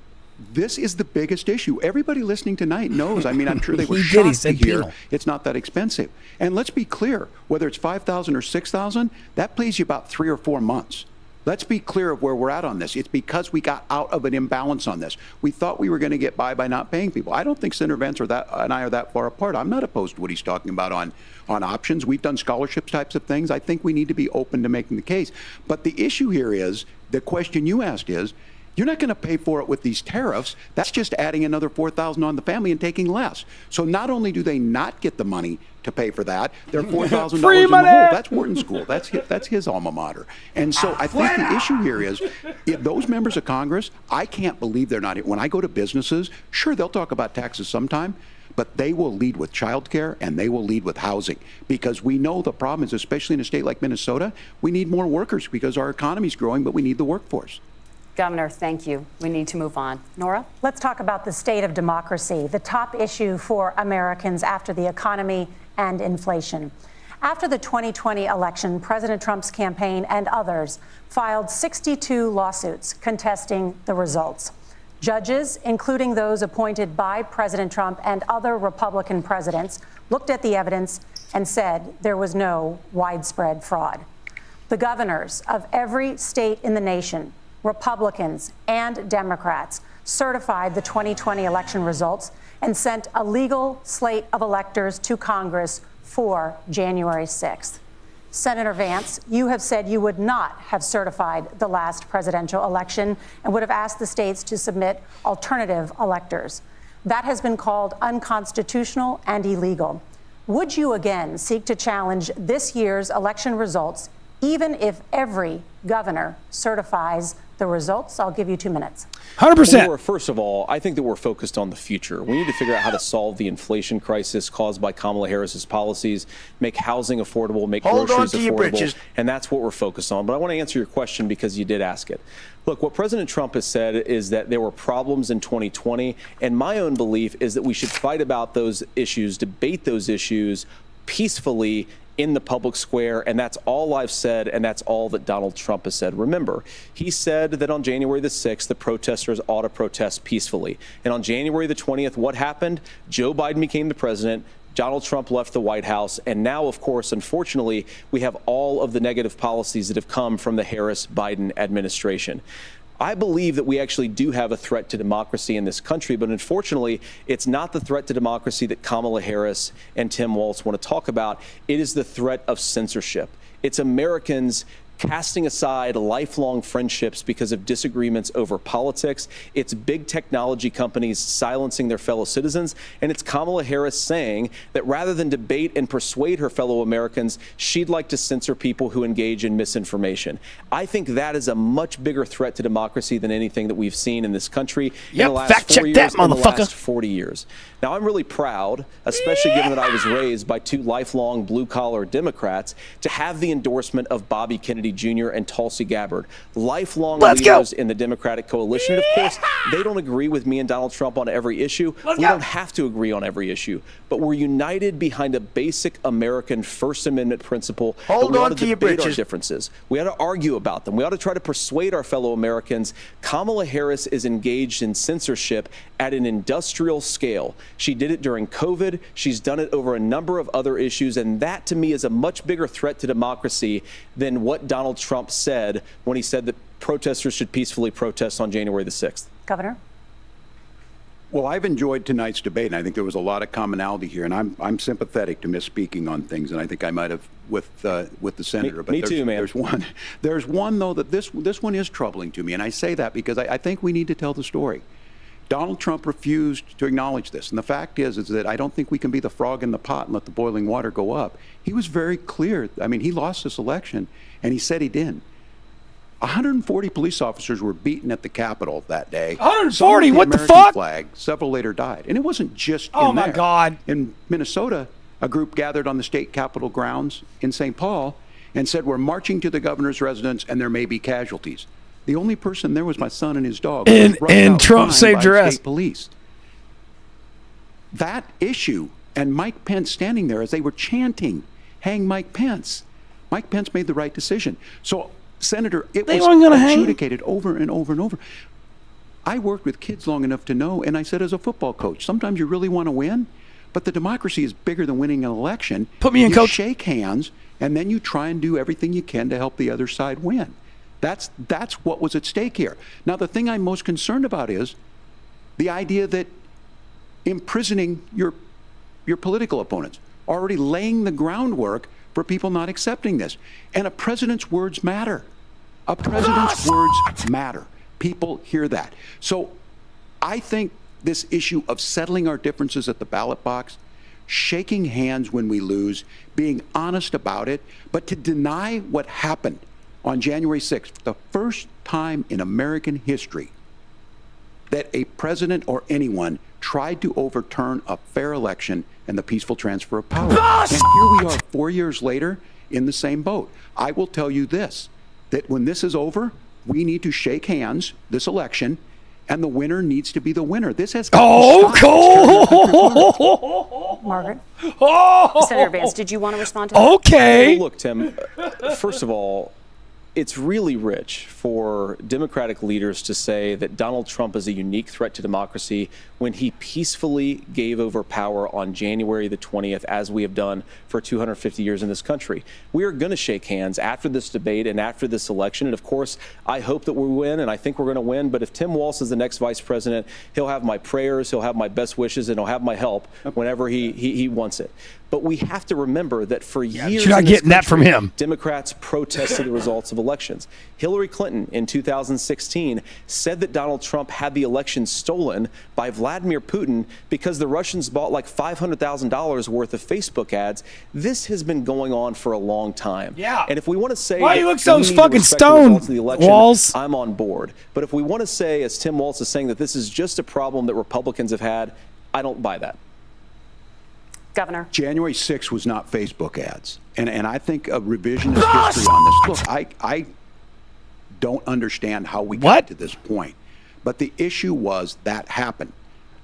this is the biggest issue. Everybody listening tonight knows. I mean, I'm sure they were shocked to hear it's not that expensive. And let's be clear, whether it's $5,000 or $6,000, that plays you about 3 or 4 months. Let's be clear of where we're at on this. It's because we got out of an imbalance on this. We thought we were going to get by not paying people. I don't think Senator Vance and I are that far apart. I'm not opposed to what he's talking about on options. We've done scholarships types of things. I think we need to be open to making the case. But the issue here is, the question you asked is, you're not going to pay for it with these tariffs. That's just adding another $4,000 on the family and taking less. So not only do they not get the money to pay for that, they're $4,000 in the hole. That's Wharton School. That's his alma mater. And so I think the issue here is, if those members of Congress, I can't believe they're not. When I go to businesses, sure, they'll talk about taxes sometime, but they will lead with childcare and they will lead with housing, because we know the problem is, especially in a state like Minnesota, we need more workers because our economy's growing, but we need the workforce. Governor, thank you. We need to move on. Nora? Let's talk about the state of democracy, the top issue for Americans after the economy and inflation. After the 2020 election, President Trump's campaign and others filed 62 lawsuits contesting the results. Judges, including those appointed by President Trump and other Republican presidents, looked at the evidence and said there was no widespread fraud. The governors of every state in the nation, Republicans and Democrats, certified the 2020 election results and sent a legal slate of electors to Congress for January 6th. Senator Vance, you have said you would not have certified the last presidential election and would have asked the states to submit alternative electors. That has been called unconstitutional and illegal. Would you again seek to challenge this year's election results, even if every governor certifies the results? I'll give you 2 minutes. 100%. Well, first of all, I think that we're focused on the future. We need to figure out how to solve the inflation crisis caused by Kamala Harris's policies, make housing affordable, make groceries affordable, and that's what we're focused on. But I want to answer your question because you did ask it. Look, what President Trump has said is that there were problems in 2020, and my own belief is that we should fight about those issues, debate those issues peacefully in the public square, and that's all I've said, and that's all that Donald Trump has said. Remember, he said that on January the 6th, the protesters ought to protest peacefully. And on January the 20th, what happened? Joe Biden became the president. Donald Trump left the White House. And now, of course, unfortunately, we have all of the negative policies that have come from the Harris-Biden administration. I believe that we actually do have a threat to democracy in this country, but unfortunately, it's not the threat to democracy that Kamala Harris and Tim Walz want to talk about. It is the threat of censorship. It's Americans casting aside lifelong friendships because of disagreements over politics. It's big technology companies silencing their fellow citizens. And it's Kamala Harris saying that rather than debate and persuade her fellow Americans, she'd like to censor people who engage in misinformation. I think that is a much bigger threat to democracy than anything that we've seen in this country in the last 4 years, in the last 40 years. Now, I'm really proud, especially given that I was raised by two lifelong blue-collar Democrats, to have the endorsement of Bobby Kennedy Jr. and Tulsi Gabbard, lifelong leaders in the Democratic coalition. And of course, they don't agree with me and Donald Trump on every issue. We don't have to agree on every issue, but we're united behind a basic American First Amendment principle that we ought to debate our differences. We ought to argue about them. We ought to try to persuade our fellow Americans. Kamala Harris is engaged in censorship at an industrial scale. She did it during COVID. She's done it over a number of other issues. And that, to me, is a much bigger threat to democracy than what Donald Trump said when he said that protesters should peacefully protest on January the 6th. Governor? Well, I've enjoyed tonight's debate, and I think there was a lot of commonality here. And I'm sympathetic to misspeaking on things, and I think I might have with the senator. Me too, man. There's one though that this one is troubling to me, and I say that because I think we need to tell the story. Donald Trump refused to acknowledge this, and the fact is that I don't think we can be the frog in the pot and let the boiling water go up. He was very clear. I mean, he lost this election, and he said he didn't. 140 police officers were beaten at the Capitol that day. 140? What the American fuck? Flag. Several later died, and it wasn't just. Oh in my there. God! In Minnesota, a group gathered on the state capitol grounds in St. Paul and said, "We're marching to the governor's residence, and there may be casualties." The only person there was my son and his dog. And Trump saved your ass. State police. That issue and Mike Pence standing there as they were chanting, "Hang Mike Pence." Mike Pence made the right decision. So, Senator, it was adjudicated over and over and over. I worked with kids long enough to know, and I said as a football coach, sometimes you really want to win, but the democracy is bigger than winning an election. Put me in, coach. You shake hands, and then you try and do everything you can to help the other side win. That's what was at stake here. Now, the thing I'm most concerned about is the idea that imprisoning your political opponents, already laying the groundwork for people not accepting this. And a president's words matter. A president's words matter. People hear that. So I think this issue of settling our differences at the ballot box, shaking hands when we lose, being honest about it, but to deny what happened on January 6th, the first time in American history that a president or anyone tried to overturn a fair election and the peaceful transfer of power. And here we are 4 years later in the same boat. I will tell you this, that when this is over, we need to shake hands this election, and the winner needs to be the winner. This has got Margaret? Senator Vance, did you want to respond to that? Okay. Well, look, Tim, first of all, it's really rich for Democratic leaders to say that Donald Trump is a unique threat to democracy when he peacefully gave over power on January the 20th, as we have done for 250 years in this country. We are going to shake hands after this debate and after this election. And of course, I hope that we win, and I think we're going to win. But if Tim Walz is the next vice president, he'll have my prayers, he'll have my best wishes, and he'll have my help whenever he wants it. But we have to remember that for years, you're not getting that from him. Democrats protested the results of elections. Hillary Clinton in 2016 said that Donald Trump had the election stolen by Vladimir Putin because the Russians bought like $500,000 worth of Facebook ads. This has been going on for a long time. Yeah. And if we want to say why that you look we so need to fucking respect the stoned, results of the election, Walz? I'm on board. But if we want to say, as Tim Walz is saying, that this is just a problem that Republicans have had, I don't buy that. Governor. January 6th was not Facebook ads. And I think a revisionist history on this. Look, I don't understand how we got to this point. But the issue was that happened.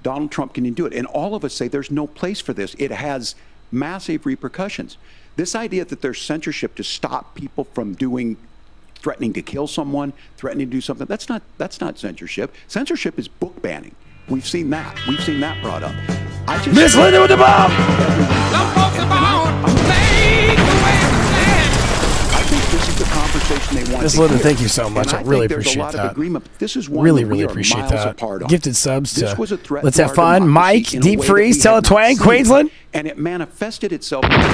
Donald Trump can do it. And all of us say there's no place for this. It has massive repercussions. This idea that there's censorship to stop people from threatening to kill someone, threatening to do something, that's not censorship. Censorship is book banning. We've seen that. We've seen that brought up. Miss Linda with the bomb! I think this is the conversation they want. Miss Linda, thank you so much. I really appreciate that. This is one really that we are appreciate miles that. apart on. Gifted subs to This was a threat Let's to Have our Fun. Mike, democracy in a Deep way Freeze, that we have not Teletwang, seen. Queensland. And it manifested itself in Donald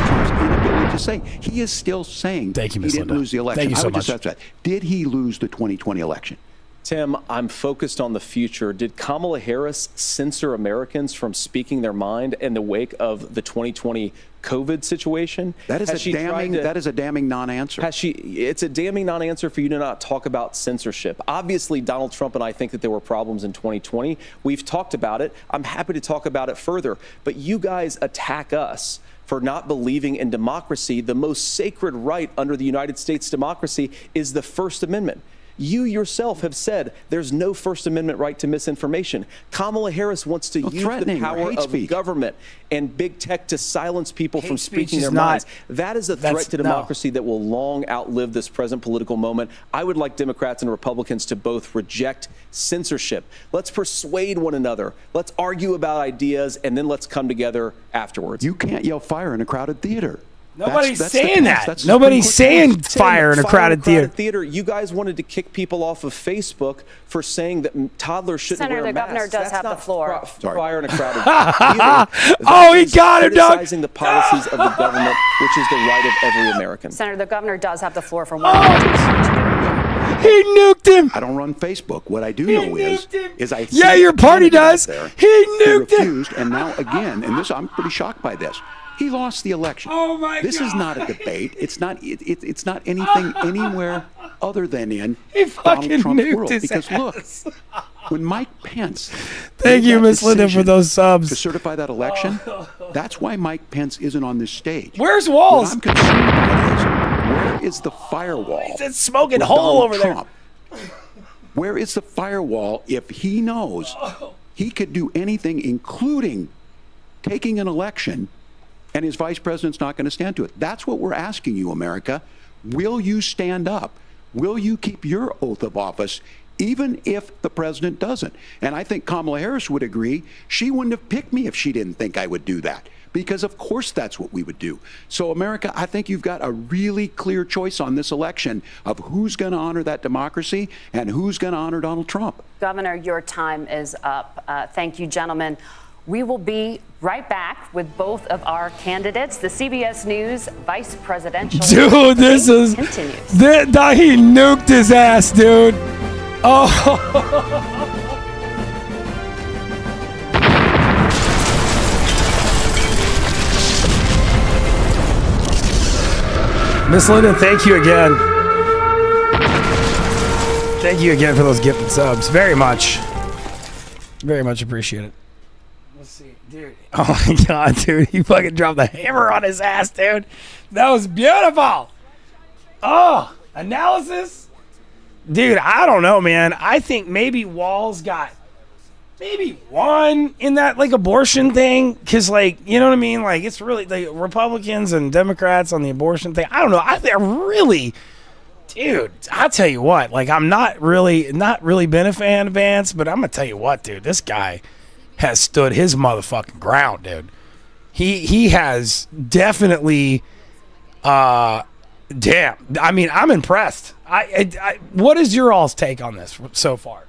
Trump's inability just saying, he is still saying Thank you, he Ms. didn't Linda. lose the election. Thank you so I would much. just ask that. Did he lose the 2020 election? Tim, I'm focused on the future. Did Kamala Harris censor Americans from speaking their mind in the wake of the 2020 COVID situation? That is a damning non-answer. It's a damning non-answer for you to not talk about censorship. Obviously, Donald Trump and I think that there were problems in 2020. We've talked about it. I'm happy to talk about it further. But you guys attack us for not believing in democracy. The most sacred right under the United States democracy is the First Amendment. You yourself have said there's no First Amendment right to misinformation. Kamala Harris wants to use the power of government and big tech to silence people from speaking their minds. That is a threat to democracy that will long outlive this present political moment. I would like Democrats and Republicans to both reject censorship. Let's persuade one another. Let's argue about ideas, and then let's come together afterwards. You can't yell fire in a crowded theater. Nobody's saying that. Nobody's saying fire in a crowded theater. You guys wanted to kick people off of Facebook for saying that toddlers shouldn't Senator, wear the masks. governor does have the floor. Fire in a crowded theater. Oh, he got it, Doug. Criticizing the policies of the government, which is the right of every American. Senator, the governor does have the floor for 1 minute. He nuked him. I don't run Facebook. What I do know is I Yeah, your party does. He nuked him. Refused, and now again, and this I'm pretty shocked by this. He lost the election. Oh my This God. is not a debate. It's not. It's not anything anywhere other than in He Donald fucking Trump's nuked world. his Because ass. look, when Mike Pence Thank made you, that Miss Linda, for decision those subs. to certify that election, that's why Mike Pence isn't on this stage. Where's Walls? What I'm concerned about is where is the firewall? He's a smoking with hole Donald over Trump? Where is the firewall if he knows he could do anything, including taking an election, and his vice president's not going to stand to it? That's what we're asking you, America. Will you stand up? Will you keep your oath of office, even if the president doesn't? And I think Kamala Harris would agree. She wouldn't have picked me if she didn't think I would do that, because of course that's what we would do. So America, I think you've got a really clear choice on this election of who's going to honor that democracy and who's going to honor Donald Trump. Governor, your time is up. Thank you, gentlemen. We will be right back with both of our candidates. The CBS News Vice Presidential Dude, this is continues. He nuked his ass, dude. Oh. Miss Linda, thank you again. Thank you again for those gifted subs. Very much. Very much appreciate it. Let's see, dude. Oh my God, dude. He fucking dropped the hammer on his ass, dude. That was beautiful. Oh, analysis? Dude, I don't know, man. I think maybe Walls got maybe one in that, like, abortion thing. Because, like, you know what I mean? Like, it's really, the Republicans and Democrats on the abortion thing. I don't know. I think really, dude, I'll tell you what. Like, I'm not really been a fan of Vance, but I'm going to tell you what, dude. This guy has stood his motherfucking ground, dude. He has definitely, damn. I mean, I'm impressed. What is your all's take on this so far?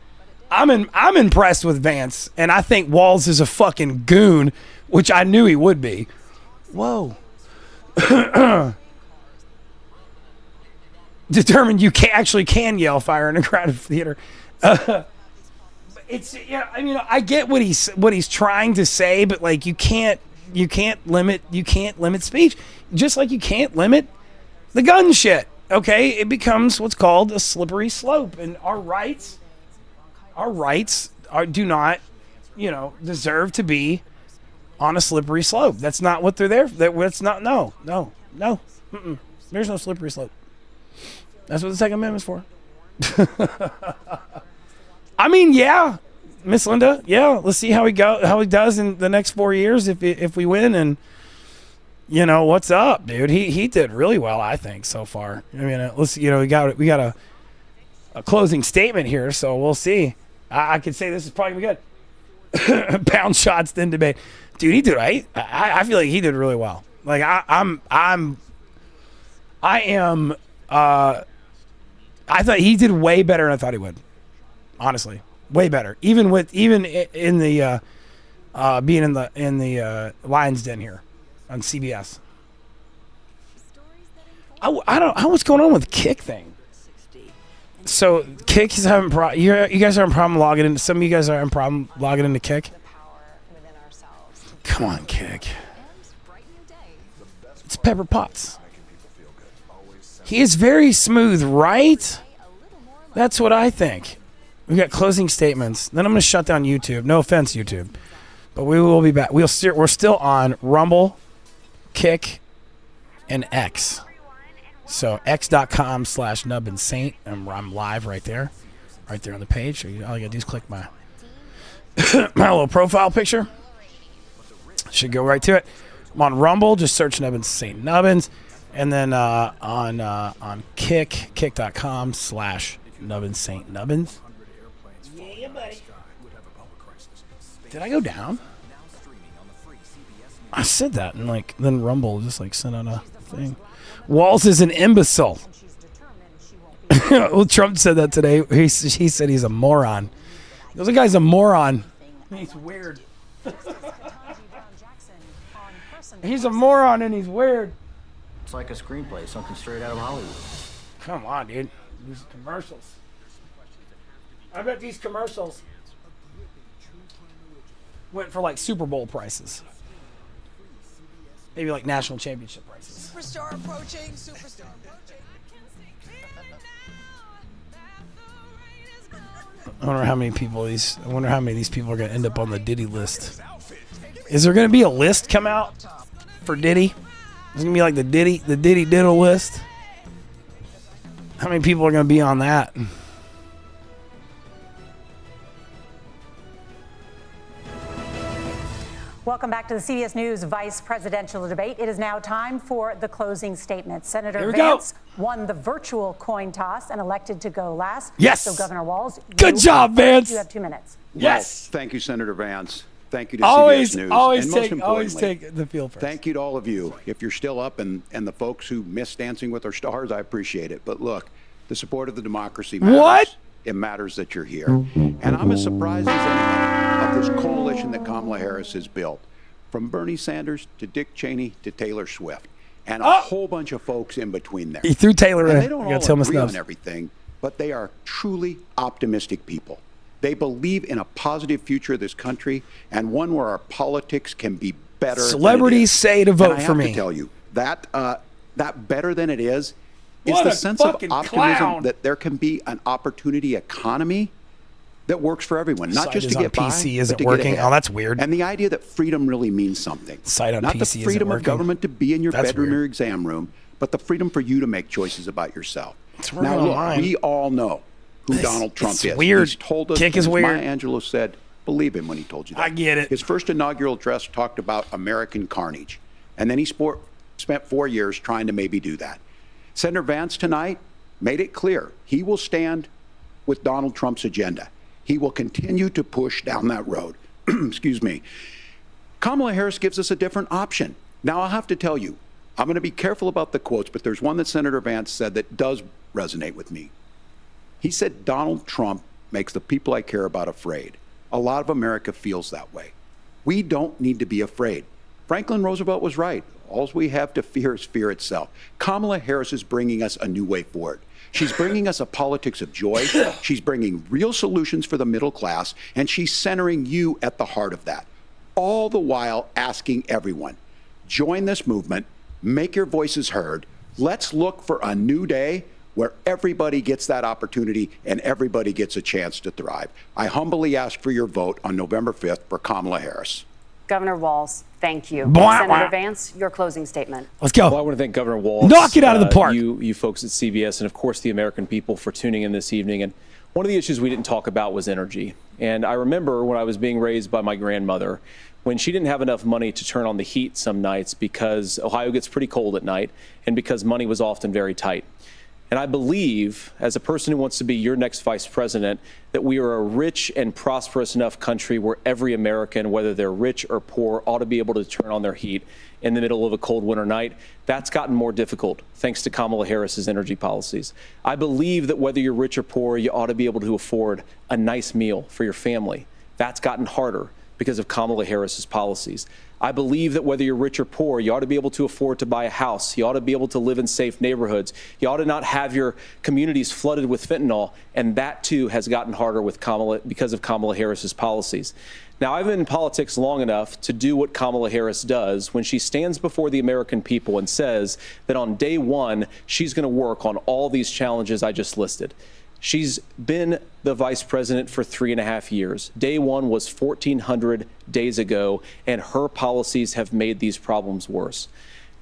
I'm impressed with Vance, and I think Walls is a fucking goon, which I knew he would be. Whoa. Determined you can yell fire in a crowded theater. It's, yeah. I mean, I get what he's trying to say, but like you can't limit speech, just like you can't limit the gun shit. Okay, it becomes what's called a slippery slope, and our rights do not, deserve to be on a slippery slope. That's not what they're there. That's not. No. Mm-mm. There's no slippery slope. That's what the Second Amendment's for. I mean, yeah, Miss Linda. Yeah, let's see how he does in the next 4 years if we win, and what's up, dude. He did really well, I think, so far. I mean, let's we got a closing statement here, so we'll see. I could say this is probably gonna be good. Pound shots, then debate, dude. He did right. I feel like he did really well. Like I thought he did way better than I thought he would. Honestly, way better. Even in the being in the Lions Den here on CBS. I don't know what's going on with Kick thing. So Kick is having you guys are having problem logging in. Some of you guys are having problem logging into Kick. Come on, Kick. It's Pepper Potts. He is very smooth, right? That's what I think. We got closing statements. Then I'm going to shut down YouTube. No offense, YouTube, but we will be back. We're still on Rumble, Kick, and X. So x.com/NubandSaint. I'm live right there on the page. All you gotta do is click my my little profile picture. Should go right to it. I'm on Rumble. Just search Nubbins Saint Nubbins, and then on kick.com/Nubbins Saint Nubbins. Yeah, buddy. Did I go down? I said that, and then Rumble just sent out a thing. Walls is an imbecile. Well, Trump said that today. He said he's a moron. He goes, the guy's a moron. He's weird. He's a moron and he's weird. It's like a screenplay, something straight out of Hollywood. Come on, dude. These commercials. I bet these commercials went for Super Bowl prices. Maybe national championship prices. Superstar approaching. Superstar approaching. I wonder how many of these people are going to end up on the Diddy list. Is there going to be a list come out for Diddy? Is it going to be the Diddy Diddle list? How many people are going to be on that? Welcome back to the CBS News Vice Presidential Debate. It is now time for the closing statement. Senator Vance won the virtual coin toss and elected to go last. Yes. So, Governor Walz, good job, Vance. You have 2 minutes. Yes. Well, thank you, Senator Vance. Thank you to CBS News. Always take the field first. Thank you to all of you. If you're still up and the folks who miss Dancing with Our Stars, I appreciate it. But look, the support of the democracy matters. What? It matters that you're here. And I'm as surprised as anyone of this coalition that Kamala Harris has built, from Bernie Sanders to Dick Cheney to Taylor Swift, and a whole bunch of folks in between there. He threw Taylor in. They don't all agree on everything, but they are truly optimistic people. They believe in a positive future of this country and one where our politics can be better. Celebrities say to vote for me. I have to tell you, that better than it is the sense of optimism that there can be an opportunity economy that works for everyone, not just to get by, PC isn't but to working. get ahead. Oh, that's weird. And the idea that freedom really means something. Site on not PC the freedom isn't of government to be in your bedroom weird. or exam room, but the freedom for you to make choices about yourself. Now, look, online. we all know who Donald Trump is. Weird. He's told us, Kick is as weird. Maya Angelou said, believe him when he told you that. I get it. His first inaugural address talked about American carnage, and then he spent 4 years trying to maybe do that. Senator Vance tonight made it clear he will stand with Donald Trump's agenda. He will continue to push down that road. Excuse me. Kamala Harris gives us a different option. Now, I'll have to tell you, I'm going to be careful about the quotes, but there's one that Senator Vance said that does resonate with me. He said, Donald Trump makes the people I care about afraid. A lot of America feels that way. We don't need to be afraid. Franklin Roosevelt was right. All we have to fear is fear itself. Kamala Harris is bringing us a new way forward. She's bringing us a politics of joy. She's bringing real solutions for the middle class, and she's centering you at the heart of that. All the while asking everyone, join this movement, make your voices heard. Let's look for a new day where everybody gets that opportunity and everybody gets a chance to thrive. I humbly ask for your vote on November 5th for Kamala Harris. Governor Walz, thank you. Blah, Senator blah. Vance, your closing statement. Let's go. Well, I want to thank Governor Walz. Knock it out of the park. You folks at CBS, and of course the American people for tuning in this evening. And one of the issues we didn't talk about was energy. And I remember when I was being raised by my grandmother, when she didn't have enough money to turn on the heat some nights because Ohio gets pretty cold at night and because money was often very tight. And I believe, as a person who wants to be your next vice president, that we are a rich and prosperous enough country where every American, whether they're rich or poor, ought to be able to turn on their heat in the middle of a cold winter night. That's gotten more difficult thanks to Kamala Harris's energy policies. I believe that whether you're rich or poor, you ought to be able to afford a nice meal for your family. That's gotten harder because of Kamala Harris's policies. I believe that whether you're rich or poor, you ought to be able to afford to buy a house. You ought to be able to live in safe neighborhoods. You ought to not have your communities flooded with fentanyl. And that, too, has gotten harder with because of Kamala Harris's policies. Now, I've been in politics long enough to do what Kamala Harris does when she stands before the American people and says that on day one, she's going to work on all these challenges I just listed. She's been the vice president for 3.5 years. Day one was 1,400 days ago, and her policies have made these problems worse.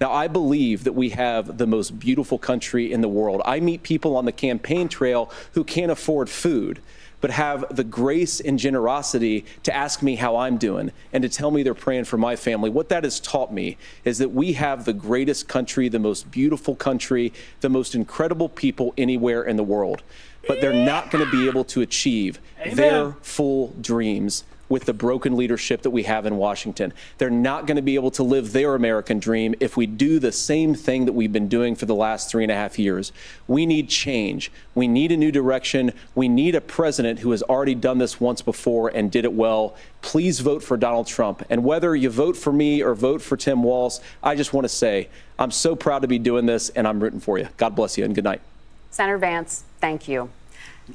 Now, I believe that we have the most beautiful country in the world. I meet people on the campaign trail who can't afford food, but have the grace and generosity to ask me how I'm doing and to tell me they're praying for my family. What that has taught me is that we have the greatest country, the most beautiful country, the most incredible people anywhere in the world. But they're not going to be able to achieve their full dreams with the broken leadership that we have in Washington. They're not going to be able to live their American dream if we do the same thing that we've been doing for the last 3.5 years. We need change. We need a new direction. We need a president who has already done this once before and did it well. Please vote for Donald Trump. And whether you vote for me or vote for Tim Walz, I just want to say I'm so proud to be doing this, and I'm rooting for you. God bless you, and good night. Senator Vance, thank you.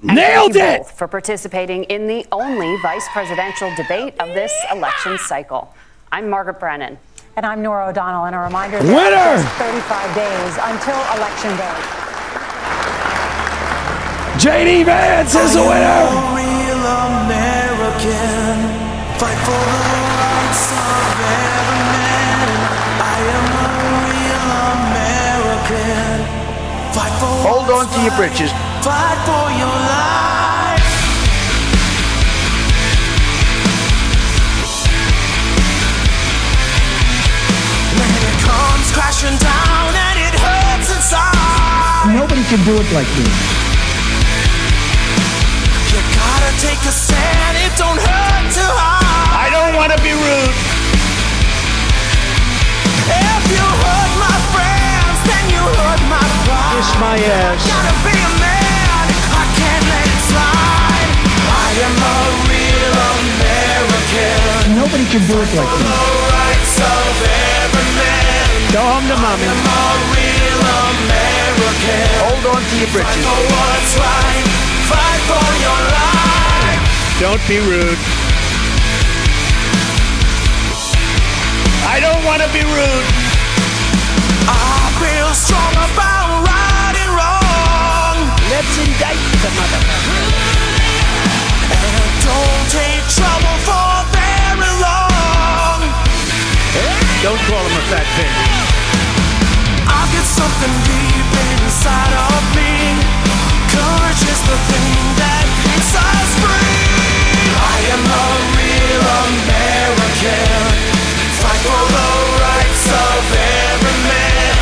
And Nailed thank you it! both for participating in the only vice presidential debate of this election cycle. I'm Margaret Brennan. And I'm Nora O'Donnell. And a reminder Winner! that just 35 days until Election Day. J.D. Vance is the winner! Real American, fight for the rights of every man. I am a real American, fight for. Hold on to your britches. Fight for your life. When it comes crashing down and it hurts inside. Nobody can do it like me. You gotta take a stand, it don't hurt to hide. I don't want to be rude. If you hurt my friends, then you hurt my pride. Kiss my ass. Gotta be a man. I am a real American. Nobody can do it like me. The rights of every man. Go home to mommy. I am a real American. Hold on to your britches. Fight for what's right. Fight for your life. Don't be rude. I don't want to be rude. I feel strong about right and wrong. Let's indict the motherfucker. And don't take trouble for very long. Don't call him a fat pig. I've got something deep inside of me. Courage is the thing that makes us free. I am a real American. Fight for the rights of every man.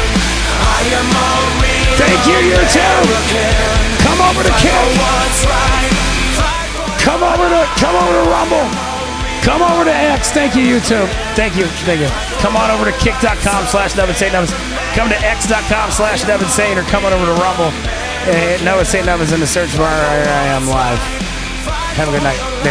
I am a real Thank you, American. Come over to Kick. Come over to Rumble. Come over to X. Thank you, YouTube. Thank you. Come on over to kick.com/NovaSaintNovas. Come to x.com/NovaSaint or come on over to Rumble. Nova St. Novas in the search bar. I am live. Have a good night. There.